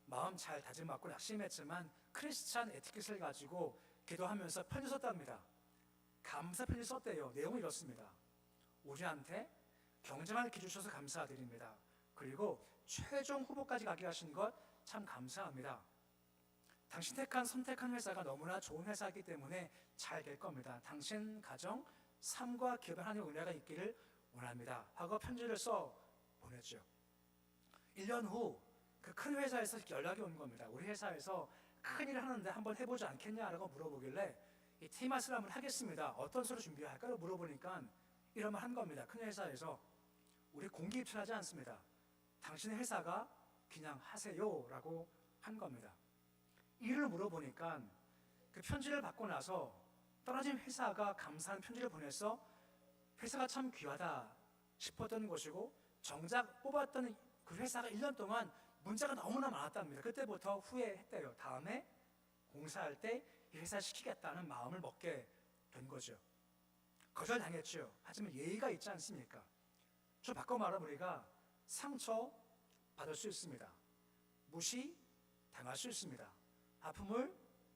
마음 잘 다짐하고 낙심했지만 크리스찬 에티켓을 가지고 기도하면서 편지 썼답니다. 감사 편지 썼대요. 내용은 이렇습니다. 우리한테 경쟁할 기 주셔서 감사드립니다. 그리고 최종 후보까지 가게 하신 것 참 감사합니다. 당신 선택한 회사가 너무나 좋은 회사이기 때문에 잘 될 겁니다. 당신 가정, 삶과 기업에 하나님의 은혜가 있기를 원합니다. 하고 편지를 써 보냈죠. 1년 후 그 큰 회사에서 연락이 온 겁니다. 우리 회사에서 큰 일을 하는데 한번 해보지 않겠냐라고 물어보길래 이 티마스람을 하겠습니다. 어떤 소리 준비할까요? 물어보니까 이런 말 한 겁니다. 큰 회사에서 우리 공기 입찰하지 않습니다. 당신의 회사가 그냥 하세요라고 한 겁니다. 이를 물어보니까 그 편지를 받고 나서 떨어진 회사가 감사한 편지를 보내서 회사가 참 귀하다 싶었던 것이고 정작 뽑았던 그 회사가 1년 동안 문제가 너무나 많았답니다. 그때부터 후회했대요. 다음에 공사할 때 이 회사 시키겠다는 마음을 먹게 된 거죠. 거절당했죠. 하지만 예의가 있지 않습니까? 저 바꿔 말하면 우리가 상처 받을 수 있습니다. 무시 당할 수 있습니다. 아픔을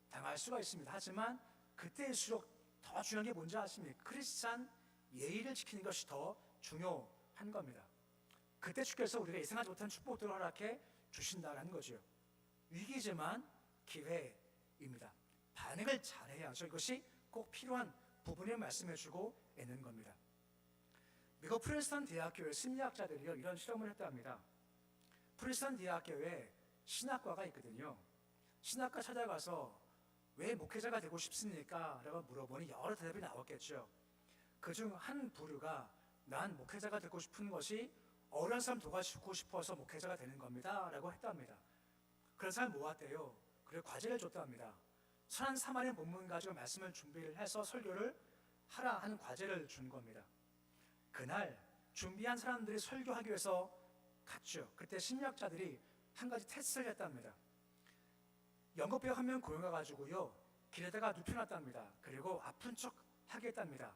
당할 수가 있습니다. 하지만 그때일수록 더 중요한 게 뭔지 아십니까? 크리스찬 예의를 지키는 것이 더 중요한 겁니다. 그때 주께서 우리가 예상하지 못한 축복들을 허락해 주신다는 거죠. 위기지만 기회입니다. 반응을 잘해야죠. 이것이 꼭 필요한 부분을 말씀해 주고 있는 겁니다. 미국 프린스턴 대학교의 심리학자들이 이런 실험을 했답니다. 프린스턴 대학교에 신학과가 있거든요. 신학과 찾아가서 왜 목회자가 되고 싶습니까? 라고 물어보니 여러 대답이 나왔겠죠. 그중 한 부류가 난 목회자가 되고 싶은 것이 어려운 사람 도와주고 싶어서 목회자가 되는 겁니다 라고 했답니다. 그런 사람 모았대요. 그리고 과제를 줬답니다. 선한 사마리아 본문 가지고 말씀을 준비를 해서 설교를 하라 하는 과제를 준 겁니다. 그날 준비한 사람들이 설교하기 위해서 갔죠. 그때 심리학자들이 한 가지 테스트를 했답니다. 연극배우 한 명 고용해가지고요, 길에다가 눕혀놨답니다. 그리고 아픈 척 하게 했답니다.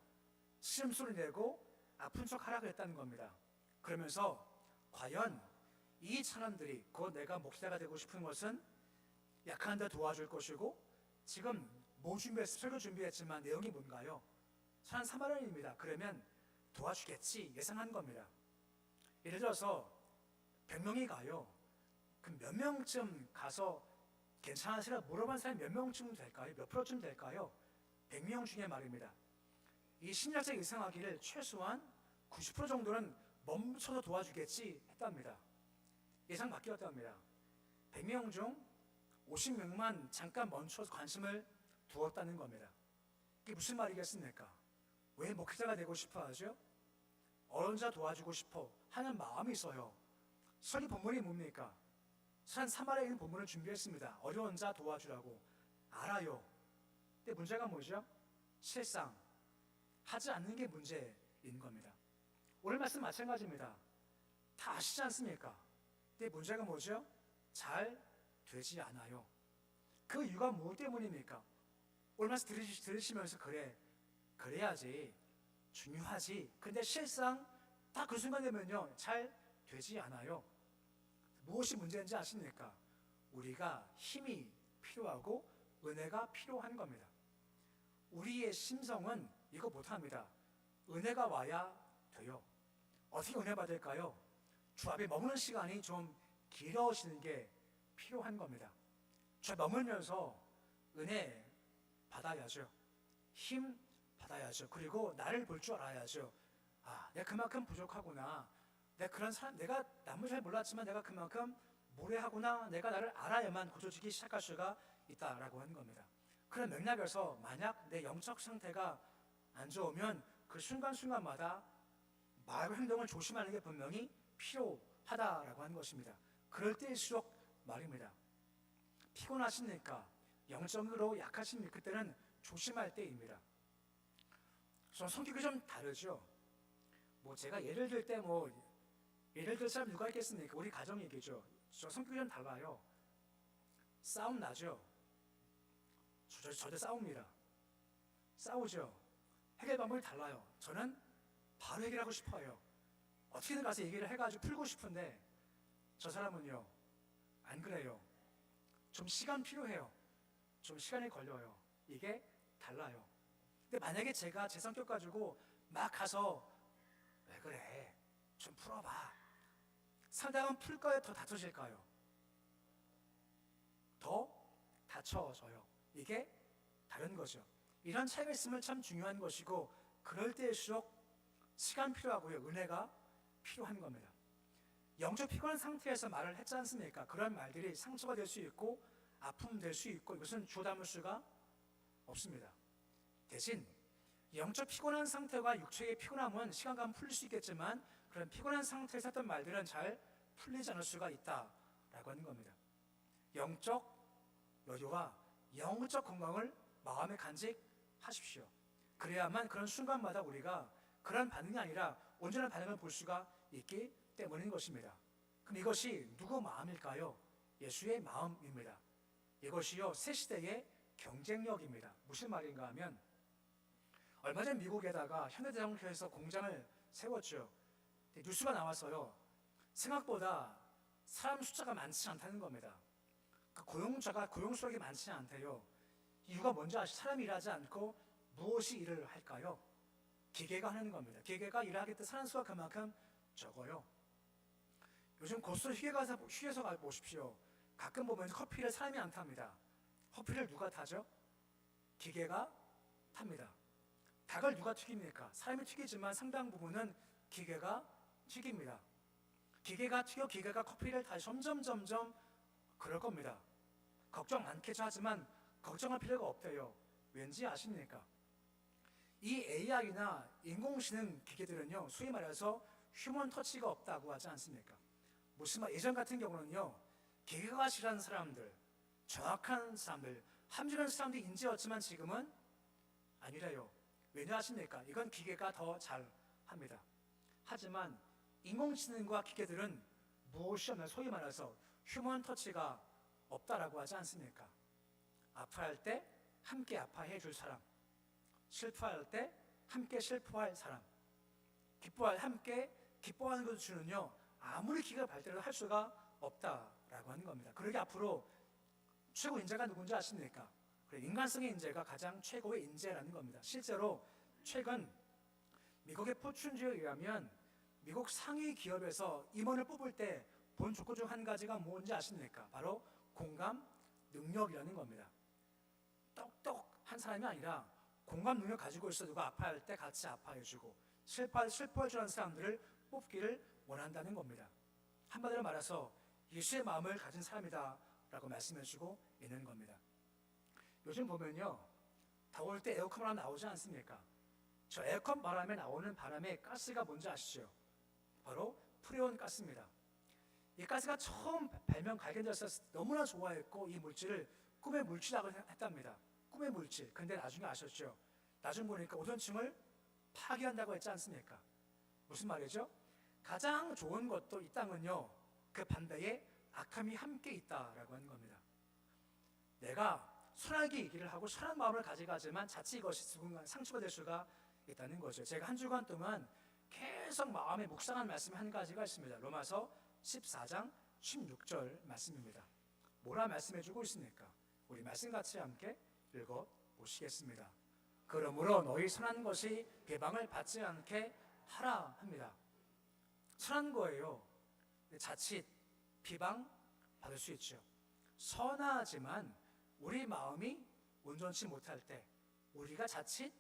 시름소리 내고 아픈 척 하라 그랬다는 겁니다. 그러면서 과연 이 사람들이 곧 내가 목사가 되고 싶은 것은 약한 데 도와줄 것이고, 지금 뭐 준비했어? 설교 준비했지만 내용이 뭔가요? 선한 사마리아인입니다. 그러면 도와주겠지 예상한 겁니다. 예를 들어서 100명이 가요. 그럼 몇 명쯤 가서 괜찮으시라 물어본 사람이 몇 명쯤 될까요? 몇 프로쯤 될까요? 100명 중에 말입니다. 이 심리학자 예상하기를 최소한 90% 정도는 멈춰서 도와주겠지 했답니다. 예상 바뀌었답니다. 100명 중 50명만 잠깐 멈춰서 관심을 두었다는 겁니다. 이게 무슨 말이겠습니까? 왜 목회자가 되고 싶어 하죠? 어려운 자 도와주고 싶어 하는 마음이 있어요. 설교 본문이 뭡니까? 선한 사마리아인 본문을 준비했습니다. 어려운 자 도와주라고. 알아요. 근데 문제가 뭐죠? 실상 하지 않는 게 문제인 겁니다. 오늘 말씀 마찬가지입니다. 다 아시지 않습니까? 근데 문제가 뭐죠? 잘 되지 않아요. 그 이유가 무엇 때문입니까? 오늘 말씀 들으시면서 그래야지, 중요하지. 근데 실상 다 그 순간 되면요, 잘 되지 않아요. 무엇이 문제인지 아십니까? 우리가 힘이 필요하고 은혜가 필요한 겁니다. 우리의 심성은 이거 못합니다. 은혜가 와야 돼요. 어떻게 은혜 받을까요? 주 앞에 머무는 시간이 좀 길어지는 게 필요한 겁니다. 주 앞에 머물면서 은혜 받아야죠. 힘 받아야죠. 그리고 나를 볼 줄 알아야죠. 아, 내가 그만큼 부족하구나. 내가 남을 잘 몰랐지만 내가 그만큼 무례하구나. 내가 나를 알아야만 고쳐지기 시작할 수가 있다라고 하는 겁니다. 그런 맥락에서 만약 내 영적 상태가 안 좋으면 그 순간순간마다 말과 행동을 조심하는 게 분명히 필요하다라고 하는 것입니다. 그럴 때일수록 말입니다. 피곤하십니까? 영적으로 약하십니까? 그때는 조심할 때입니다. 성격이 좀 다르죠. 제가 예를 들 사람 누가 있겠습니까? 우리 가정 얘기죠. 저 성격이 좀 달라요. 싸움 나죠. 저도 싸웁니다. 싸우죠. 해결 방법이 달라요. 저는 바로 해결하고 싶어요. 어떻게든 가서 얘기를 해가지고 풀고 싶은데 저 사람은요, 안 그래요. 좀 시간 필요해요. 좀 시간이 걸려요. 이게 달라요. 근데 만약에 제가 제 성격 가지고 막 가서 왜 그래? 좀 풀어봐. 상대방은 풀까요? 더 다쳐질까요? 더 다쳐져요. 이게 다른 거죠. 이런 차이가 있으면 참 중요한 것이고, 그럴 때일수록 시간 필요하고요, 은혜가 필요한 겁니다. 영적 피곤한 상태에서 말을 했지 않습니까? 그런 말들이 상처가 될 수 있고 아픔 될 수 있고 이것은 주워 담을 수가 없습니다. 대신 영적 피곤한 상태와 육체의 피곤함은 시간 가면 풀릴 수 있겠지만 그런 피곤한 상태에서 했던 말들은 잘 풀리지 않을 수가 있다라고 하는 겁니다. 영적 여유와 영적 건강을 마음에 간직하십시오. 그래야만 그런 순간마다 우리가 그런 반응이 아니라 온전한 반응을 볼 수가 있기 때문인 것입니다. 그럼 이것이 누구 마음일까요? 예수의 마음입니다. 이것이요, 새 시대의 경쟁력입니다. 무슨 말인가 하면, 얼마 전 미국에다가 현대자동차에서 공장을 세웠죠. 뉴스가 나왔어요. 생각보다 사람 숫자가 많지 않다는 겁니다. 고용 수량이 많지 않대요. 이유가 뭔지 아시죠? 사람이 일하지 않고 무엇이 일을 할까요? 기계가 하는 겁니다. 기계가 일하기 때문에 사람 수가 그만큼 적어요. 요즘 고스톱 휴게소 가 보십시오. 가끔 보면 커피를 사람이 안 탑니다. 커피를 누가 타죠? 기계가 탑니다. 닭을 누가 튀깁니까? 사람이 튀기지만 상당 부분은 기계가 튀깁니다. 기계가 튀겨 기계가 커피를 다시 점점 그럴 겁니다. 걱정 많겠죠. 하지만 걱정할 필요가 없대요. 왠지 아십니까? 이 AI나 인공지능 기계들은요, 소위 말해서 휴먼 터치가 없다고 하지 않습니까? 무슨 말, 예전 같은 경우는요, 기계가 싫어하는 사람들, 정확한 사람들, 함주는 사람들이 인재였지만 지금은 아니래요. 왜냐 하십니까? 이건 기계가 더 잘 합니다. 하지만 인공지능과 기계들은 무엇이 없나, 소위 말해서 휴먼 터치가 없다라고 하지 않습니까? 아파할 때 함께 아파해 줄 사람, 슬퍼할 때 함께 슬퍼할 사람, 기뻐할 함께 기뻐하는 것을 주는요, 아무리 기계가 발달해도 할 수가 없다라고 하는 겁니다. 그러게 앞으로 최고 인재가 누군지 아십니까? 인간성의 인재가 가장 최고의 인재라는 겁니다. 실제로 최근 미국의 포춘주에 의하면 미국 상위 기업에서 임원을 뽑을 때 본 조건 중 한 가지가 뭔지 아십니까? 바로 공감 능력이라는 겁니다. 똑똑한 사람이 아니라 공감 능력 가지고 있어 누가 아파할 때 같이 아파해주고 슬퍼해주는 사람들을 뽑기를 원한다는 겁니다. 한마디로 말해서 예수의 마음을 가진 사람이다 라고 말씀해주고 있는 겁니다. 요즘 보면요, 더울 때 에어컨 하나 나오지 않습니까? 저 에어컨 바람에 나오는 바람의 가스가 뭔지 아시죠? 바로 프레온 가스입니다. 이 가스가 처음 발견돼서 너무나 좋아했고 이 물질을 꿈의 물질이라고 했답니다. 꿈의 물질. 근데 나중에 아셨죠? 나중에 보니까 오존층을 파괴한다고 했지 않습니까? 무슨 말이죠? 가장 좋은 것도 이 땅은요, 그 반대에 악함이 함께 있다라고 하는 겁니다. 내가 선하게 얘기를 하고 선한 마음을 가져가지만 자칫 이것이 누군가 상처가 될 수가 있다는 거죠. 제가 한 주간 동안 계속 마음에 묵상한 말씀이 한 가지가 있습니다. 로마서 14장 16절 말씀입니다. 뭐라 말씀해주고 있습니까? 우리 말씀 같이 함께 읽어보시겠습니다. 그러므로 너희 선한 것이 비방을 받지 않게 하라 합니다. 선한 거예요. 자칫 비방 받을 수 있죠. 선하지만 우리 마음이 온전치 못할 때, 우리가 자칫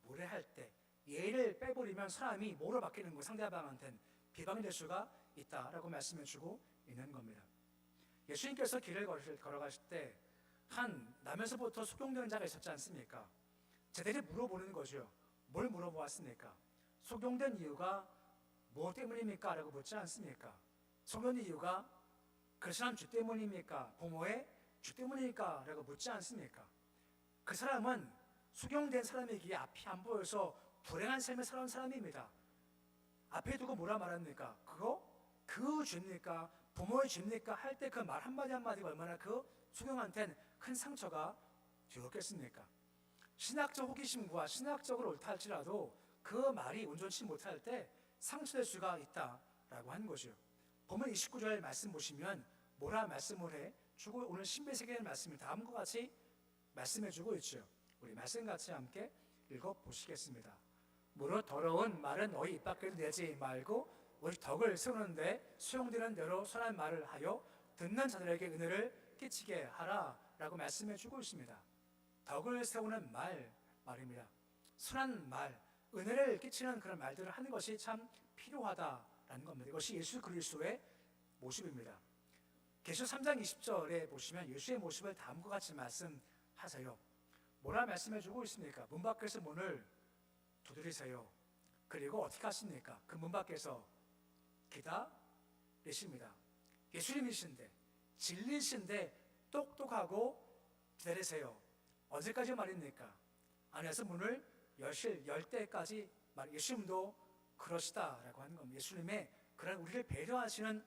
무례할 때, 예를 빼버리면 사람이 뭐로 바뀌는 거예요? 상대방한테는 비방이 될 수가 있다라고 말씀해 주고 있는 겁니다. 예수님께서 길을 걸어가실 때 한 남에서부터 속용된 자가 있었지 않습니까? 제대로 물어보는 거죠. 뭘 물어보았습니까? 속용된 이유가 무엇 때문입니까? 라고 묻지 않습니까? 속용된 이유가 그 사람 죄 때문입니까? 부모의 죄 때문입니까? 라고 묻지 않습니까? 그 사람은 속용된 사람에게 앞이 안 보여서 불행한 삶을 살아온 사람입니다. 앞에 두고 뭐라 말합니까? 그 죄입니까? 부모의 죄입니까? 할 때 그 말 한마디 한마디가 얼마나 그 속용한테는 큰 상처가 되었겠습니까? 신학적 호기심과 신학적으로 옳다 할지라도 그 말이 온전치 못할 때 상처될 수가 있다라고 하는 거죠. 본문 29절 말씀 보시면 뭐라 말씀을 해 주고 오늘 신비세계의 말씀을 다음과 같이 말씀해 주고 있죠. 우리 말씀 같이 함께 읽어보시겠습니다. 무릇 더러운 말은 너희 입 밖에 내지 말고 오직 덕을 세우는데 수용되는 대로 선한 말을 하여 듣는 자들에게 은혜를 끼치게 하라라고 말씀해 주고 있습니다. 덕을 세우는 말입니다. 선한 말, 은혜를 끼치는 그런 말들을 하는 것이 참 필요하다라는 겁니다. 이것이 예수 그리스도의 모습입니다. 계시록 3장 20절에 보시면 예수의 모습을 다음과 같이 말씀하세요. 뭐라 말씀해 주고 있습니까? 문 밖에서 문을 두드리세요. 그리고 어떻게 하십니까? 그 문 밖에서 기다리십니다. 예수님이신데, 진리신데 똑똑하고 기다리세요. 언제까지 말입니까? 안에서 문을 열 때까지 예수님도 그러시다라고 하는 겁니다. 예수님의 그런 우리를 배려하시는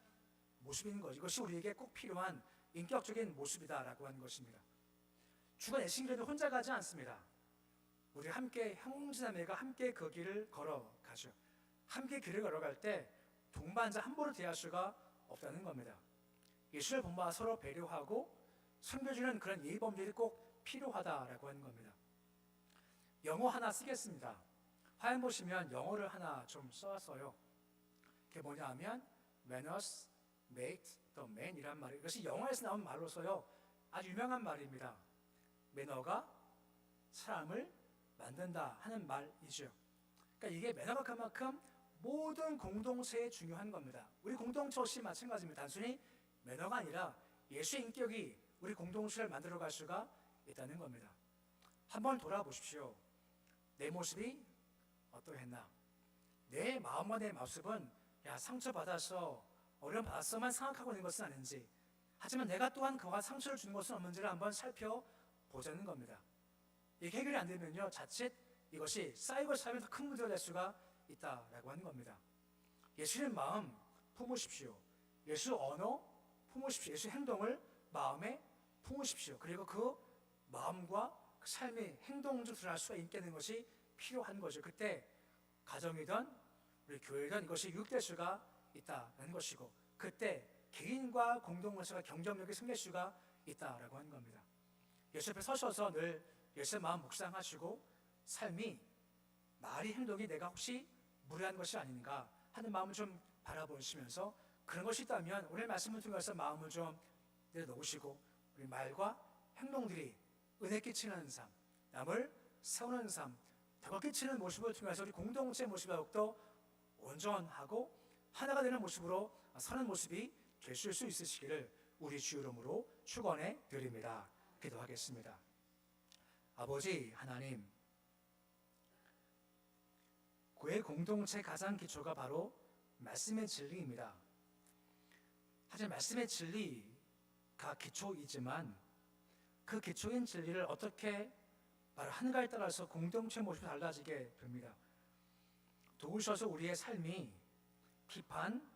모습인 거죠. 이것이 우리에게 꼭 필요한 인격적인 모습이다라고 하는 것입니다. 주가 애신기에도 혼자 가지 않습니다. 우리 함께 형제자매가 함께 그 길을 걸어가죠. 함께 길을 걸어갈 때 동반자 함부로 대할 수가 없다는 겁니다. 예수를 본받아 서로 배려하고 섬겨주는 그런 예의범들이 꼭 필요하다라고 하는 겁니다. 영어 하나 쓰겠습니다. 화면 보시면 영어를 하나 좀 써왔어요. 그게 뭐냐 하면 manners make the man 이란 말이에요. 이것이 영어에서 나온 말로서요 아주 유명한 말입니다. 매너가 사람을 만든다 하는 말이죠. 그러니까 이게 매너가 그만큼 모든 공동체에 중요한 겁니다. 우리 공동체 역시 마찬가지입니다. 단순히 매너가 아니라 예수의 인격이 우리 공동체를 만들어갈 수가 있다는 겁니다. 한번 돌아보십시오. 내 모습이 어떠했나? 내 마음과 내 모습은 상처받아서 어려움 받았어만 생각하고 있는 것은 아닌지, 하지만 내가 또한 그와 상처를 주는 것은 없는지를 한번 살펴보자는 겁니다. 이게 해결이 안 되면요, 자칫 이것이 쌓이고 쌓이면 더 큰 문제가 될 수가 있다라고 하는 겁니다. 예수님 마음 품으십시오. 예수 언어 품으십시오. 예수 행동을 마음에 품으십시오. 그리고 그 마음과 그 삶의 행동으로 드러날 수가 있게 되는 것이 필요한 거죠. 그때 가정이든 우리 교회든 이것이 유익될 수가 있다는 것이고, 그때 개인과 공동체가 경쟁력이 생길 수가 있다라고 하는 겁니다. 예수 앞에 서셔서 늘 예수의 마음 묵상하시고, 삶이 말이 행동이 내가 혹시 무례한 것이 아닌가 하는 마음을 좀 바라보시면서, 그런 것이 있다면 오늘 말씀을 통해서 마음을 좀 내려놓으시고, 우리 말과 행동들이 은혜 끼치는 삶, 남을 세우는 삶, 덕을 끼치는 모습을 통해서 우리 공동체의 모습이 더욱더 온전하고 하나가 되는 모습으로 사는 모습이 되실 수 있으시기를 우리 주 이름으로 축원해 드립니다. 기도하겠습니다. 아버지 하나님, 교회 공동체 가장 기초가 바로 말씀의 진리입니다. 하지만 말씀의 진리가 기초이지만 그 기초인 진리를 어떻게 말하는가에 따라서 공동체 모습이 달라지게 됩니다. 도우셔서 우리의 삶이 비판,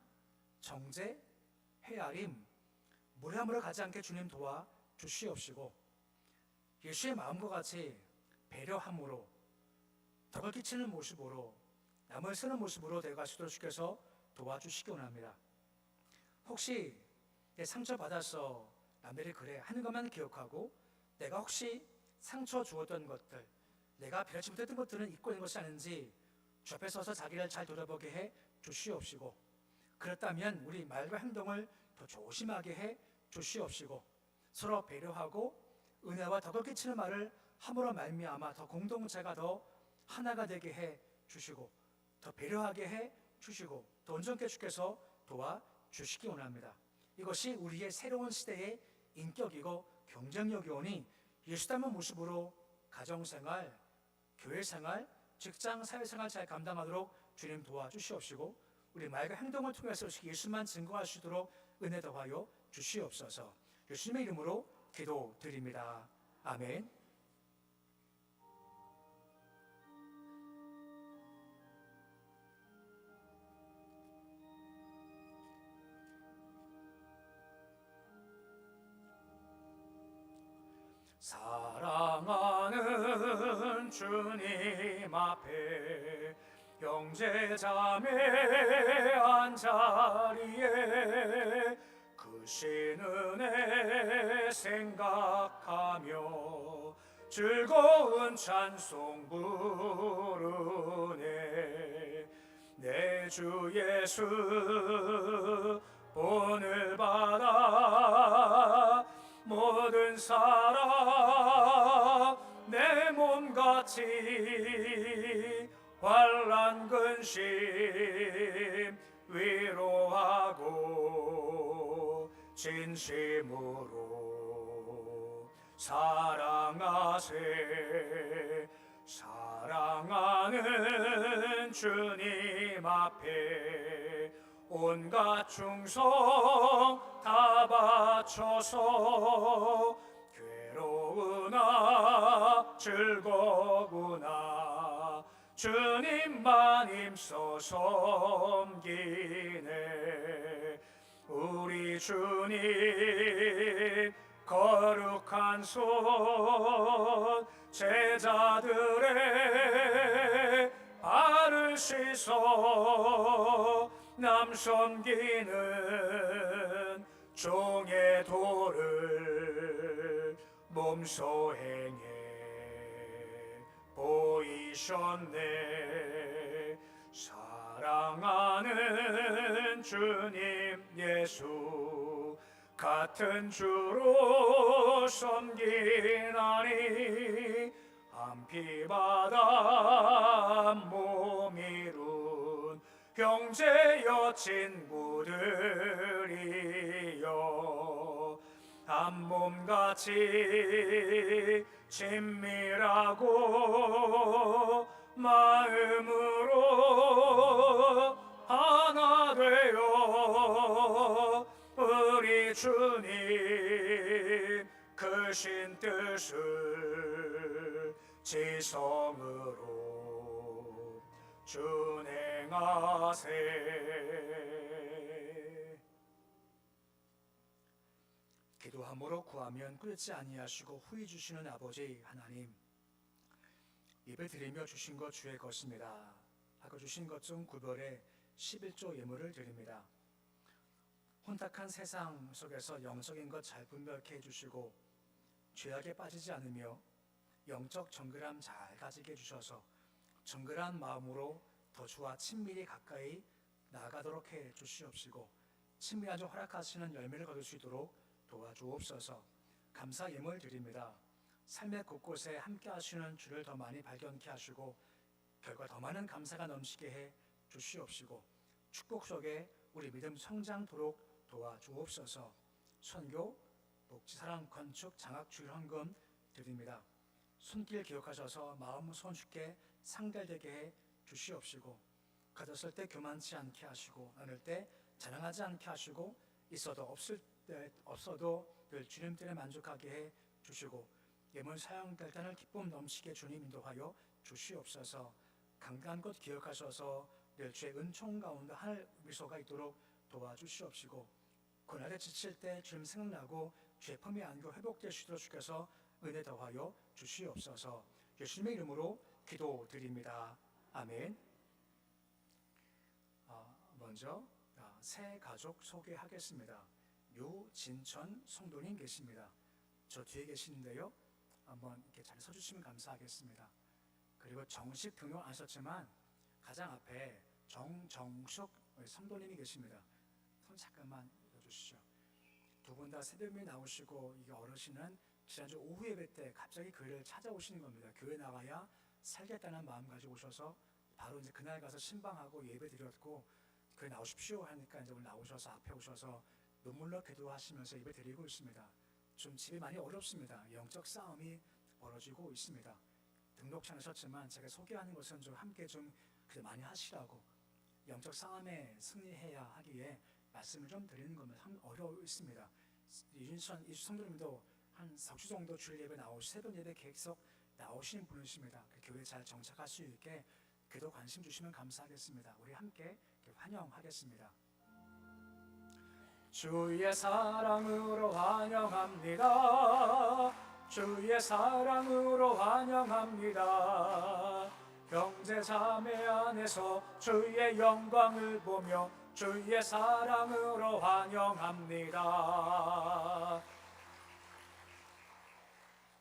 정죄, 헤아림, 무례함으로 가지 않게 주님 도와 주시옵시고, 예수의 마음과 같이 배려함으로 덕을 끼치는 모습으로 남을 쓰는 모습으로 되어갈 수 있도록 주께서 도와주시기 원합니다. 혹시 내 상처받아서 남들이 그래 하는 것만 기억하고, 내가 혹시 상처 주었던 것들, 내가 배려치 못했던 것들은 잊고 있는 것이 아닌지 주 앞에 서서 자기를 잘 돌아보게 해 주시옵시고, 그렇다면 우리 말과 행동을 더 조심하게 해 주시옵시고, 서로 배려하고 은혜와 덕을 끼치는 말을 함으로 말미암아 더 공동체가 더 하나가 되게 해 주시고, 더 배려하게 해 주시고, 더 온전케 주께서 도와주시기 원합니다. 이것이 우리의 새로운 시대의 인격이고 경쟁력이오니, 예수 닮은 모습으로 가정생활, 교회생활, 직장, 사회생활 잘 감당하도록 주님 도와주시옵시고, 우리 말과 행동을 통해서 예수만 증거할 수 있도록 은혜 더하여 주시옵소서. 예수님의 이름으로 기도드립니다. 아멘. 사랑하는 주님 앞에 형제자매 한자리에 크신 은혜 생각하며 즐거운 찬송 부르네. 내 주 예수 본을 받아 모든 사람 내 몸같이 환난 근심 위로하고 진심으로 사랑하세. 사랑하는 주님 앞에 온갖 충성 다 바쳐서 괴로우나 즐거우나 주님만 힘써 섬기네. 우리 주님 거룩한 손 제자들의 발을 씻어 남 섬기는 종의 도를 몸소 행해 보이셨네. 사랑하는 주님 예수 같은 주로 섬기나니 한 피바다 몸 이룬 형제여 친구들이여 한 몸같이 친밀하고 마음으로 하나 되어 우리 주님 크신 뜻을 지성으로 준행하세. 기도함으로 구하면 끊지 아니하시고 후히 주시는 아버지 하나님, 예배 드리며 주신 것 주의 것입니다 하고 주신 것 중 구별해 11조 예물을 드립니다. 혼탁한 세상 속에서 영적인 것 잘 분별케 해주시고 죄악에 빠지지 않으며 영적 정결함 잘 가지게 해주셔서 정결한 마음으로 더 주와 친밀히 가까이 나아가도록 해 주시옵시고 친밀한 점 허락하시는 열매를 거둘 수 있도록 도와주옵소서. 감사 예물 드립니다. 삶의 곳곳에 함께 하시는 주를 더 많이 발견케 하시고 결과 더 많은 감사가 넘치게 해 주시옵시고 축복 속에 우리 믿음 성장토록 도와주옵소서. 선교, 목지, 사랑, 건축, 장학, 주일 헌금 드립니다. 손길 기억하셔서 마음 손쉽게 상달되게 해 주시옵시고 가졌을 때 교만치 않게 하시고 나눌 때 자랑하지 않게 하시고 있어도 없어도 늘 주님 때에 만족하게 해 주시고 예물 사용될 때는 기쁨 넘치게 주님 인도하여 주시옵소서. 강간 것 기억하셔서 늘 주의 은총 가운데 하늘 미소가 있도록 도와주시옵시고 고난에 지칠 때 주님 생각나고 주의 품에 안고 회복되시도록 주께서 은혜 더하여 주시옵소서. 예수님의 이름으로 기도드립니다. 아멘. 먼저 새 가족 소개하겠습니다. 류진천 성도님 계십니다. 저 뒤에 계시는데요. 한번 이렇게 잘 서주시면 감사하겠습니다. 그리고 정식 등록 안 하셨지만 가장 앞에 정숙 성도님이 계십니다. 손 잠깐만 넣어주시죠. 두 분 다 새벽에 나오시고 이게 어르신은 지난주 오후 예배 때 갑자기 교회를 찾아오시는 겁니다. 교회 나가야 살겠다는 마음 가지고 오셔서 바로 이제 그날 가서 신방하고 예배 드렸고 교회 나오십시오 하니까 이제 오늘 나오셔서 앞에 오셔서 눈물로 기도하시면서 예배 드리고 있습니다. 좀 집이 많이 어렵습니다. 영적 싸움이 벌어지고 있습니다. 등록치 않으셨지만 제가 소개하는 것은 좀 함께 좀 많이 하시라고 영적 싸움에 승리해야 하기에 말씀을 좀 드리는 겁니다. 참 어려웠습니다. 이준선 성도님도 한 4주 정도 주일 예배 새벽 예배 계속 나오시는 분이십니다. 교회 잘 정착할 수 있게 기도 관심 주시면 감사하겠습니다. 우리 함께 환영하겠습니다. 주의 사랑으로 환영합니다. 주의 사랑으로 환영합니다. 형제 자매 안에서 주의 영광을 보며 주의 사랑으로 환영합니다.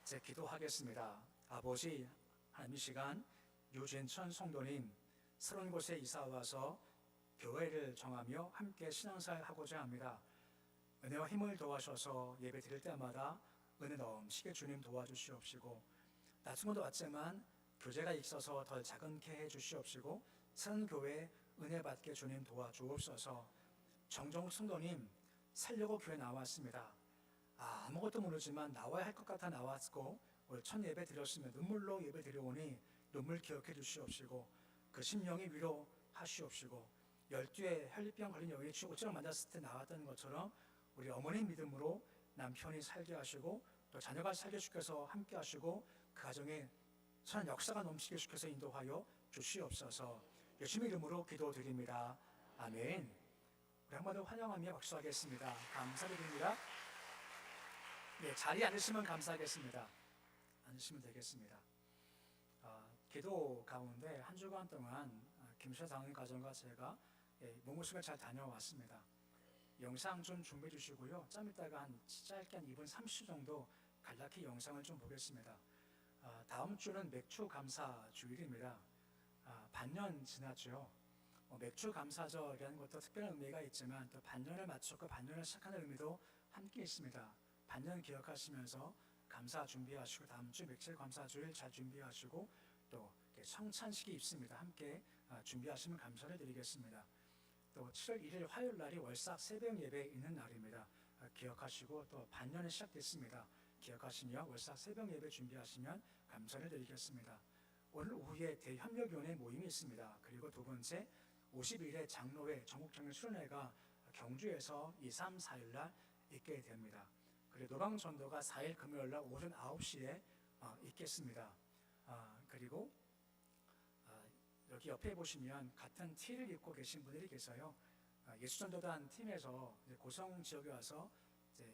이제 기도하겠습니다. 아버지 하나님, 이 시간 유진천 성도님 새로운 곳에 이사와서 교회를 정하며 함께 신앙생활 하고자 합니다. 은혜와 힘을 도와셔서 예배 드릴 때마다 은혜 넘치게 주님 도와주시옵시고 낮은 것도 왔지만 교제가 있어서 덜 작은케 해주시옵시고 큰 교회 은혜 받게 주님 도와주옵소서. 정정욱 성도님 살려고 교회 나왔습니다. 아무것도 모르지만 나와야 할 것 같아 나왔고 오늘 첫 예배 드렸으면 눈물로 예배 드려오니 눈물 기억해 주시옵시고 그 심령이 위로하시옵시고 12에 혈류병 걸린 여인이 주 옷장을 만졌을 때 나왔던 것처럼 우리 어머니 믿음으로 남편이 살게 하시고 또 자녀가 살게 주께서 함께 하시고 그 가정에 선한 역사가 넘치게 주께서 인도하여 주시옵소서. 예수님의 이름으로 기도드립니다. 아멘. 우리 한 번 더 환영하며 박수하겠습니다. 감사드립니다. 네, 자리에 앉으시면 감사하겠습니다. 앉으시면 되겠습니다. 기도 가운데 한 주간 동안 김수아 장로님 가정과 제가 몽고수를 잘 다녀왔습니다. 영상 좀 준비해 주시고요. 좀 이따가 짧게 한 2분 30초 정도 간략히 영상을 좀 보겠습니다. 다음 주는 맥주 감사 주일입니다. 반년 지났죠. 맥주 감사절이라는 것도 특별한 의미가 있지만 또 반년을 맞췄고 반년을 시작하는 의미도 함께 있습니다. 반년 기억하시면서 감사 준비하시고 다음 주 맥주 감사 주일 잘 준비하시고 또 성찬식이 있습니다. 함께 준비하시면 감사를 드리겠습니다. 또 7월 1일 화요일 날이 월삭 새벽 예배 있는 날입니다. 기억하시고 또 반년이 시작됐습니다. 기억하시며 월삭 새벽 예배 준비하시면 감사를 드리겠습니다. 오늘 오후에 대협력위원회 모임이 있습니다. 그리고 두 번째 51회 장로회 전국장로 수련회가 경주에서 2, 3, 4일 날 있게 됩니다. 그리고 노방전도가 4일 금요일 날 오전 9시에 있겠습니다. 그리고 여기 옆에 보시면 같은 티를 입고 계신 분들이 계세요. 예수전도단 팀에서 고성 지역에 와서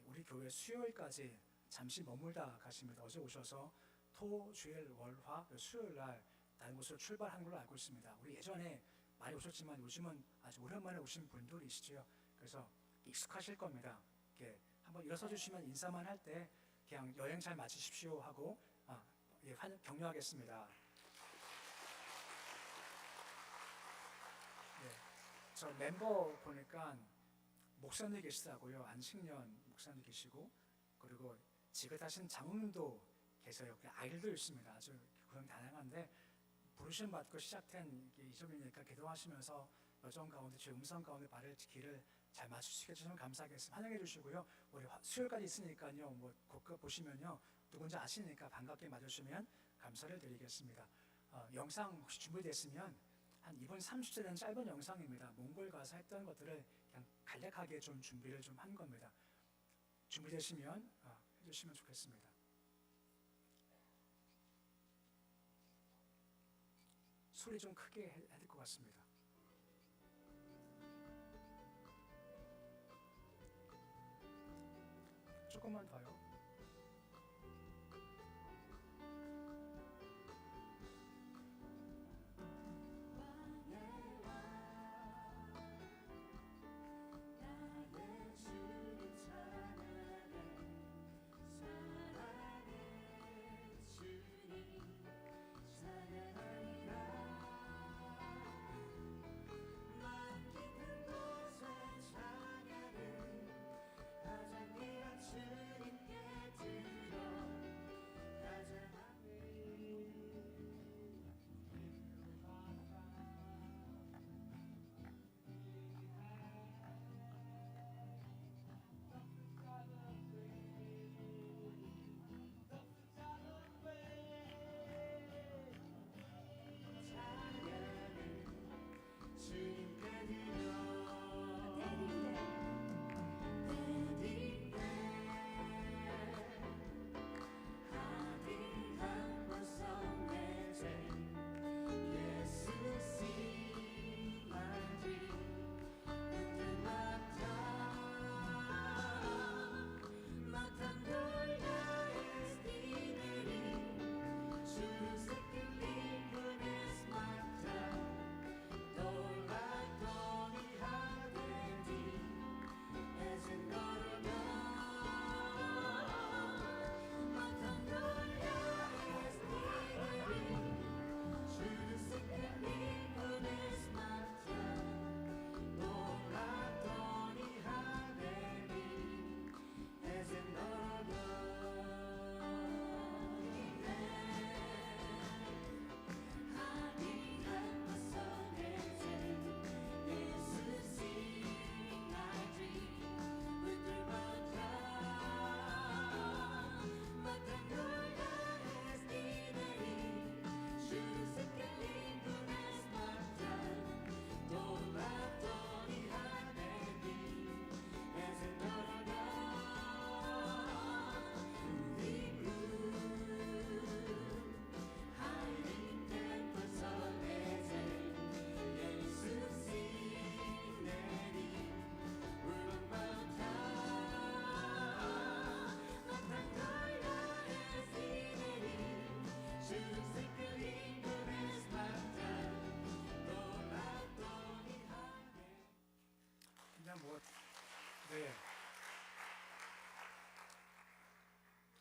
우리 교회 수요일까지 잠시 머물다 가십니다. 어제 오셔서 토, 주일, 월, 화, 수요일 날 다른 곳으로 출발한 걸로 알고 있습니다. 우리 예전에 많이 오셨지만 요즘은 아주 오랜만에 오신 분들이시죠. 그래서 익숙하실 겁니다. 이렇게 한번 일어서 주시면 인사만 할 때 그냥 여행 잘 마치십시오 하고 격려하겠습니다. 저 멤버 보니까 목사님 계시다고요. 안식년 목사님 계시고 그리고 지긋하신 장로님도 계세요. 아이들도 있습니다. 아주 구성 다양한데 부르심 받고 시작된 이점이니까 기도하시면서 여정 가운데 제 음성 가운데 발을 길을 잘 맞추시게 해주시면 감사하겠습니다. 환영해 주시고요. 우리 수요일까지 있으니까요. 뭐 곡 보시면요. 누군지 아시니까 반갑게 맞으시면 감사를 드리겠습니다. 영상 혹시 준비됐으면 한 2분 30초 되는 짧은 영상입니다. 몽골 가서 했던 것들을 그냥 간략하게 좀 준비를 좀 한 겁니다. 준비되시면 해주시면 좋겠습니다. 소리 좀 크게 해야 될 것 같습니다. 조금만 더요.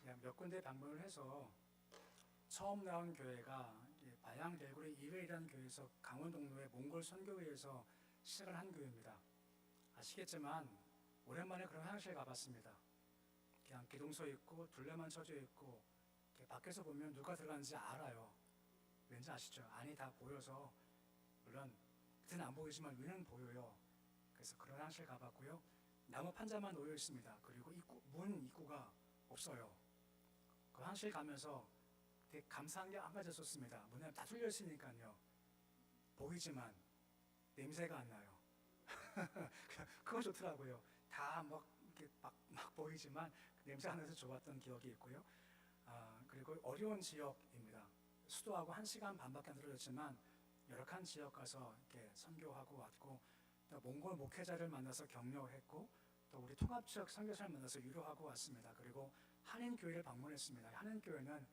그냥 몇 군데 방문을 해서 처음 나온 교회가 바양 델고리 이회이라는 교회에서 강원동로의 몽골 선교회에서 시작을 한 교회입니다. 아시겠지만 오랜만에 그런 화장실 가봤습니다. 그냥 기둥서 있고 둘레만 쳐져 있고 밖에서 보면 누가 들어가는지 알아요. 왠지 아시죠? 안이 다 보여서 물론 끝은 안 보이지만 위는 보여요. 그래서 그런 화장실 가봤고요. 나무 판자만 놓여 있습니다. 그리고 문 입구가 없어요. 그 화장실 가면서 되게 감사한 게 한 가지 있었습니다. 문은 다 뚫려 있으니까요. 보이지만 냄새가 안 나요. 그거 좋더라고요. 다 막 이렇게 막 보이지만 냄새 안 나서 좋았던 기억이 있고요. 그리고 어려운 지역입니다. 수도하고 1시간 반밖에 안 들어졌지만 열악한 지역 가서 이렇게 선교하고 왔고, 또 몽골 목회자를 만나서 격려했고, 또 우리 통합 지역 선교사를 만나서 위로하고 왔습니다. 그리고 한인 교회를 방문했습니다. 한인 교회는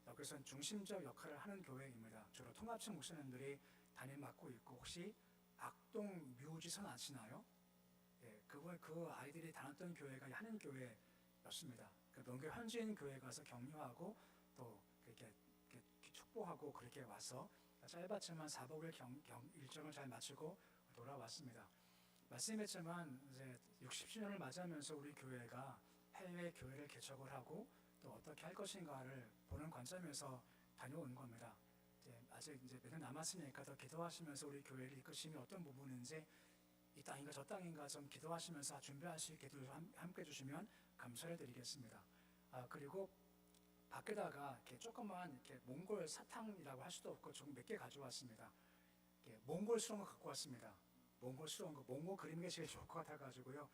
여기서는 중심적 역할을 하는 교회입니다. 주로 통합 지역 목사님들이 담임 맡고 있고, 혹시 악동 묘지선 아시나요? 예, 그 아이들이 다녔던 교회가 한인 교회였습니다. 그 명교 현지인 교회 가서 격려하고 또 이렇게 축복하고 그렇게 와서 짧았지만 4박 5일 일정을 잘 마치고 돌아왔습니다. 말씀했지만 이제 60주년을 맞이하면서 우리 교회가 해외 교회를 개척을 하고 또 어떻게 할 것인가를 보는 관점에서 다녀온 겁니다. 아직 이제 몇 년 남았으니까 더 기도하시면서 우리 교회를 이끄심이 어떤 부분인지 이 땅인가 저 땅인가 좀 기도하시면서 준비할 수 있게 함께 해주시면 감사를 드리겠습니다. 그리고 밖에다가 이렇게 조그만 이렇게 몽골 사탕이라고 할 수도 없고 조금 몇 개 가져왔습니다. 몽골 수렁을 갖고 왔습니다. 몽골 수렁, 몽골 그림이 제일 좋을 것 같아가지고요.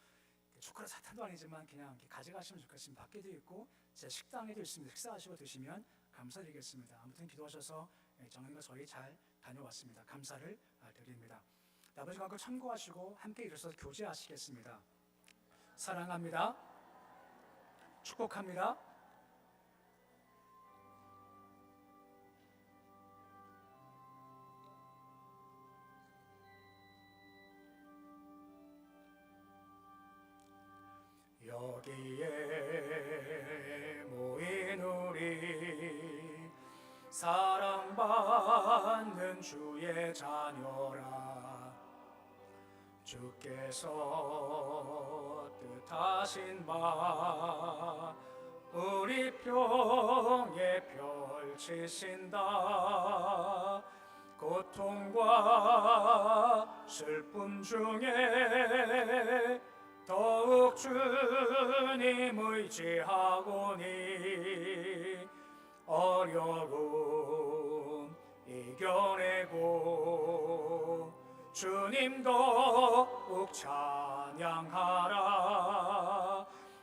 초콜릿 사탕도 아니지만 그냥 이렇게 가져가시면 좋겠습니다. 밖에도 있고 제 식당에도 있습니다. 식사하시고 드시면 감사드리겠습니다. 아무튼 기도하셔서 정은과 저희 잘 다녀왔습니다. 감사를 드립니다. 아버지 관계 참고하시고 함께 일어서서 교제하시겠습니다. 사랑합니다. 축복합니다. 여기에 모인 우리 사랑받는 주의 자녀라. 주께서 뜻하신 바 우리 평에 펼치신다. 고통과 슬픔 중에 더욱 주님 의지하고니 어려움 이겨내고 주님 더욱 찬양하라.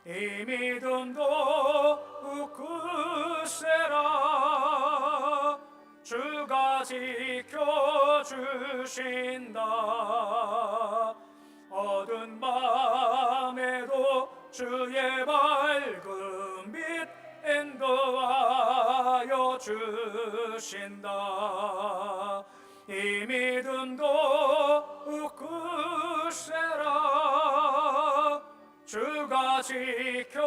이 믿음 더욱 굳세라. 주가 지켜주신다. 어두운 밤에도 주의 밝은 빛 인도하여 주신다. 이 믿음도 굳세라. 주가 지켜주신다.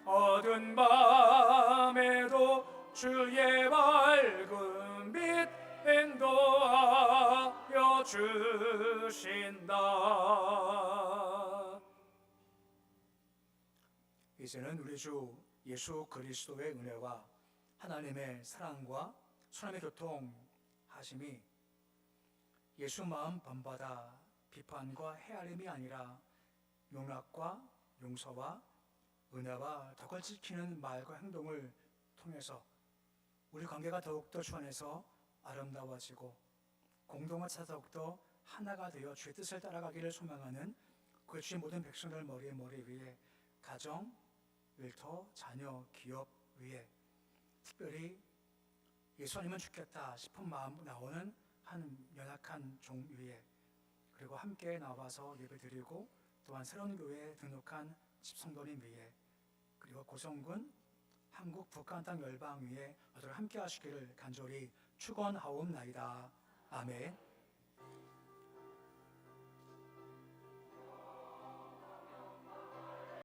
어두운 밤에도 주의 밝은 빛 인도하여 주신다. 이제는 우리 주 예수 그리스도의 은혜와 하나님의 사랑과 하나님의 교통하심이 예수 마음 본받아 비판과 헤아림이 아니라 용납과 용서와 은혜와 덕을 지키는 말과 행동을 통해서 우리 관계가 더욱더 주 안에서 아름다워지고 공동체가 더욱더 하나가 되어 주의 뜻을 따라가기를 소망하는 그 주의 모든 백성들 머리 위에 가정, 일터, 자녀, 기업 위에 특별히 예수님은 죽겠다 싶은 마음 나오는 한 연약한 종 위에 그리고 함께 나와서 예배드리고 또한 새로운 교회에 등록한 집성도님 위에 그리고 고성군 한국 북한 땅 열방 위에 함께 하시기를 간절히 축원하옵나이다. 아멘.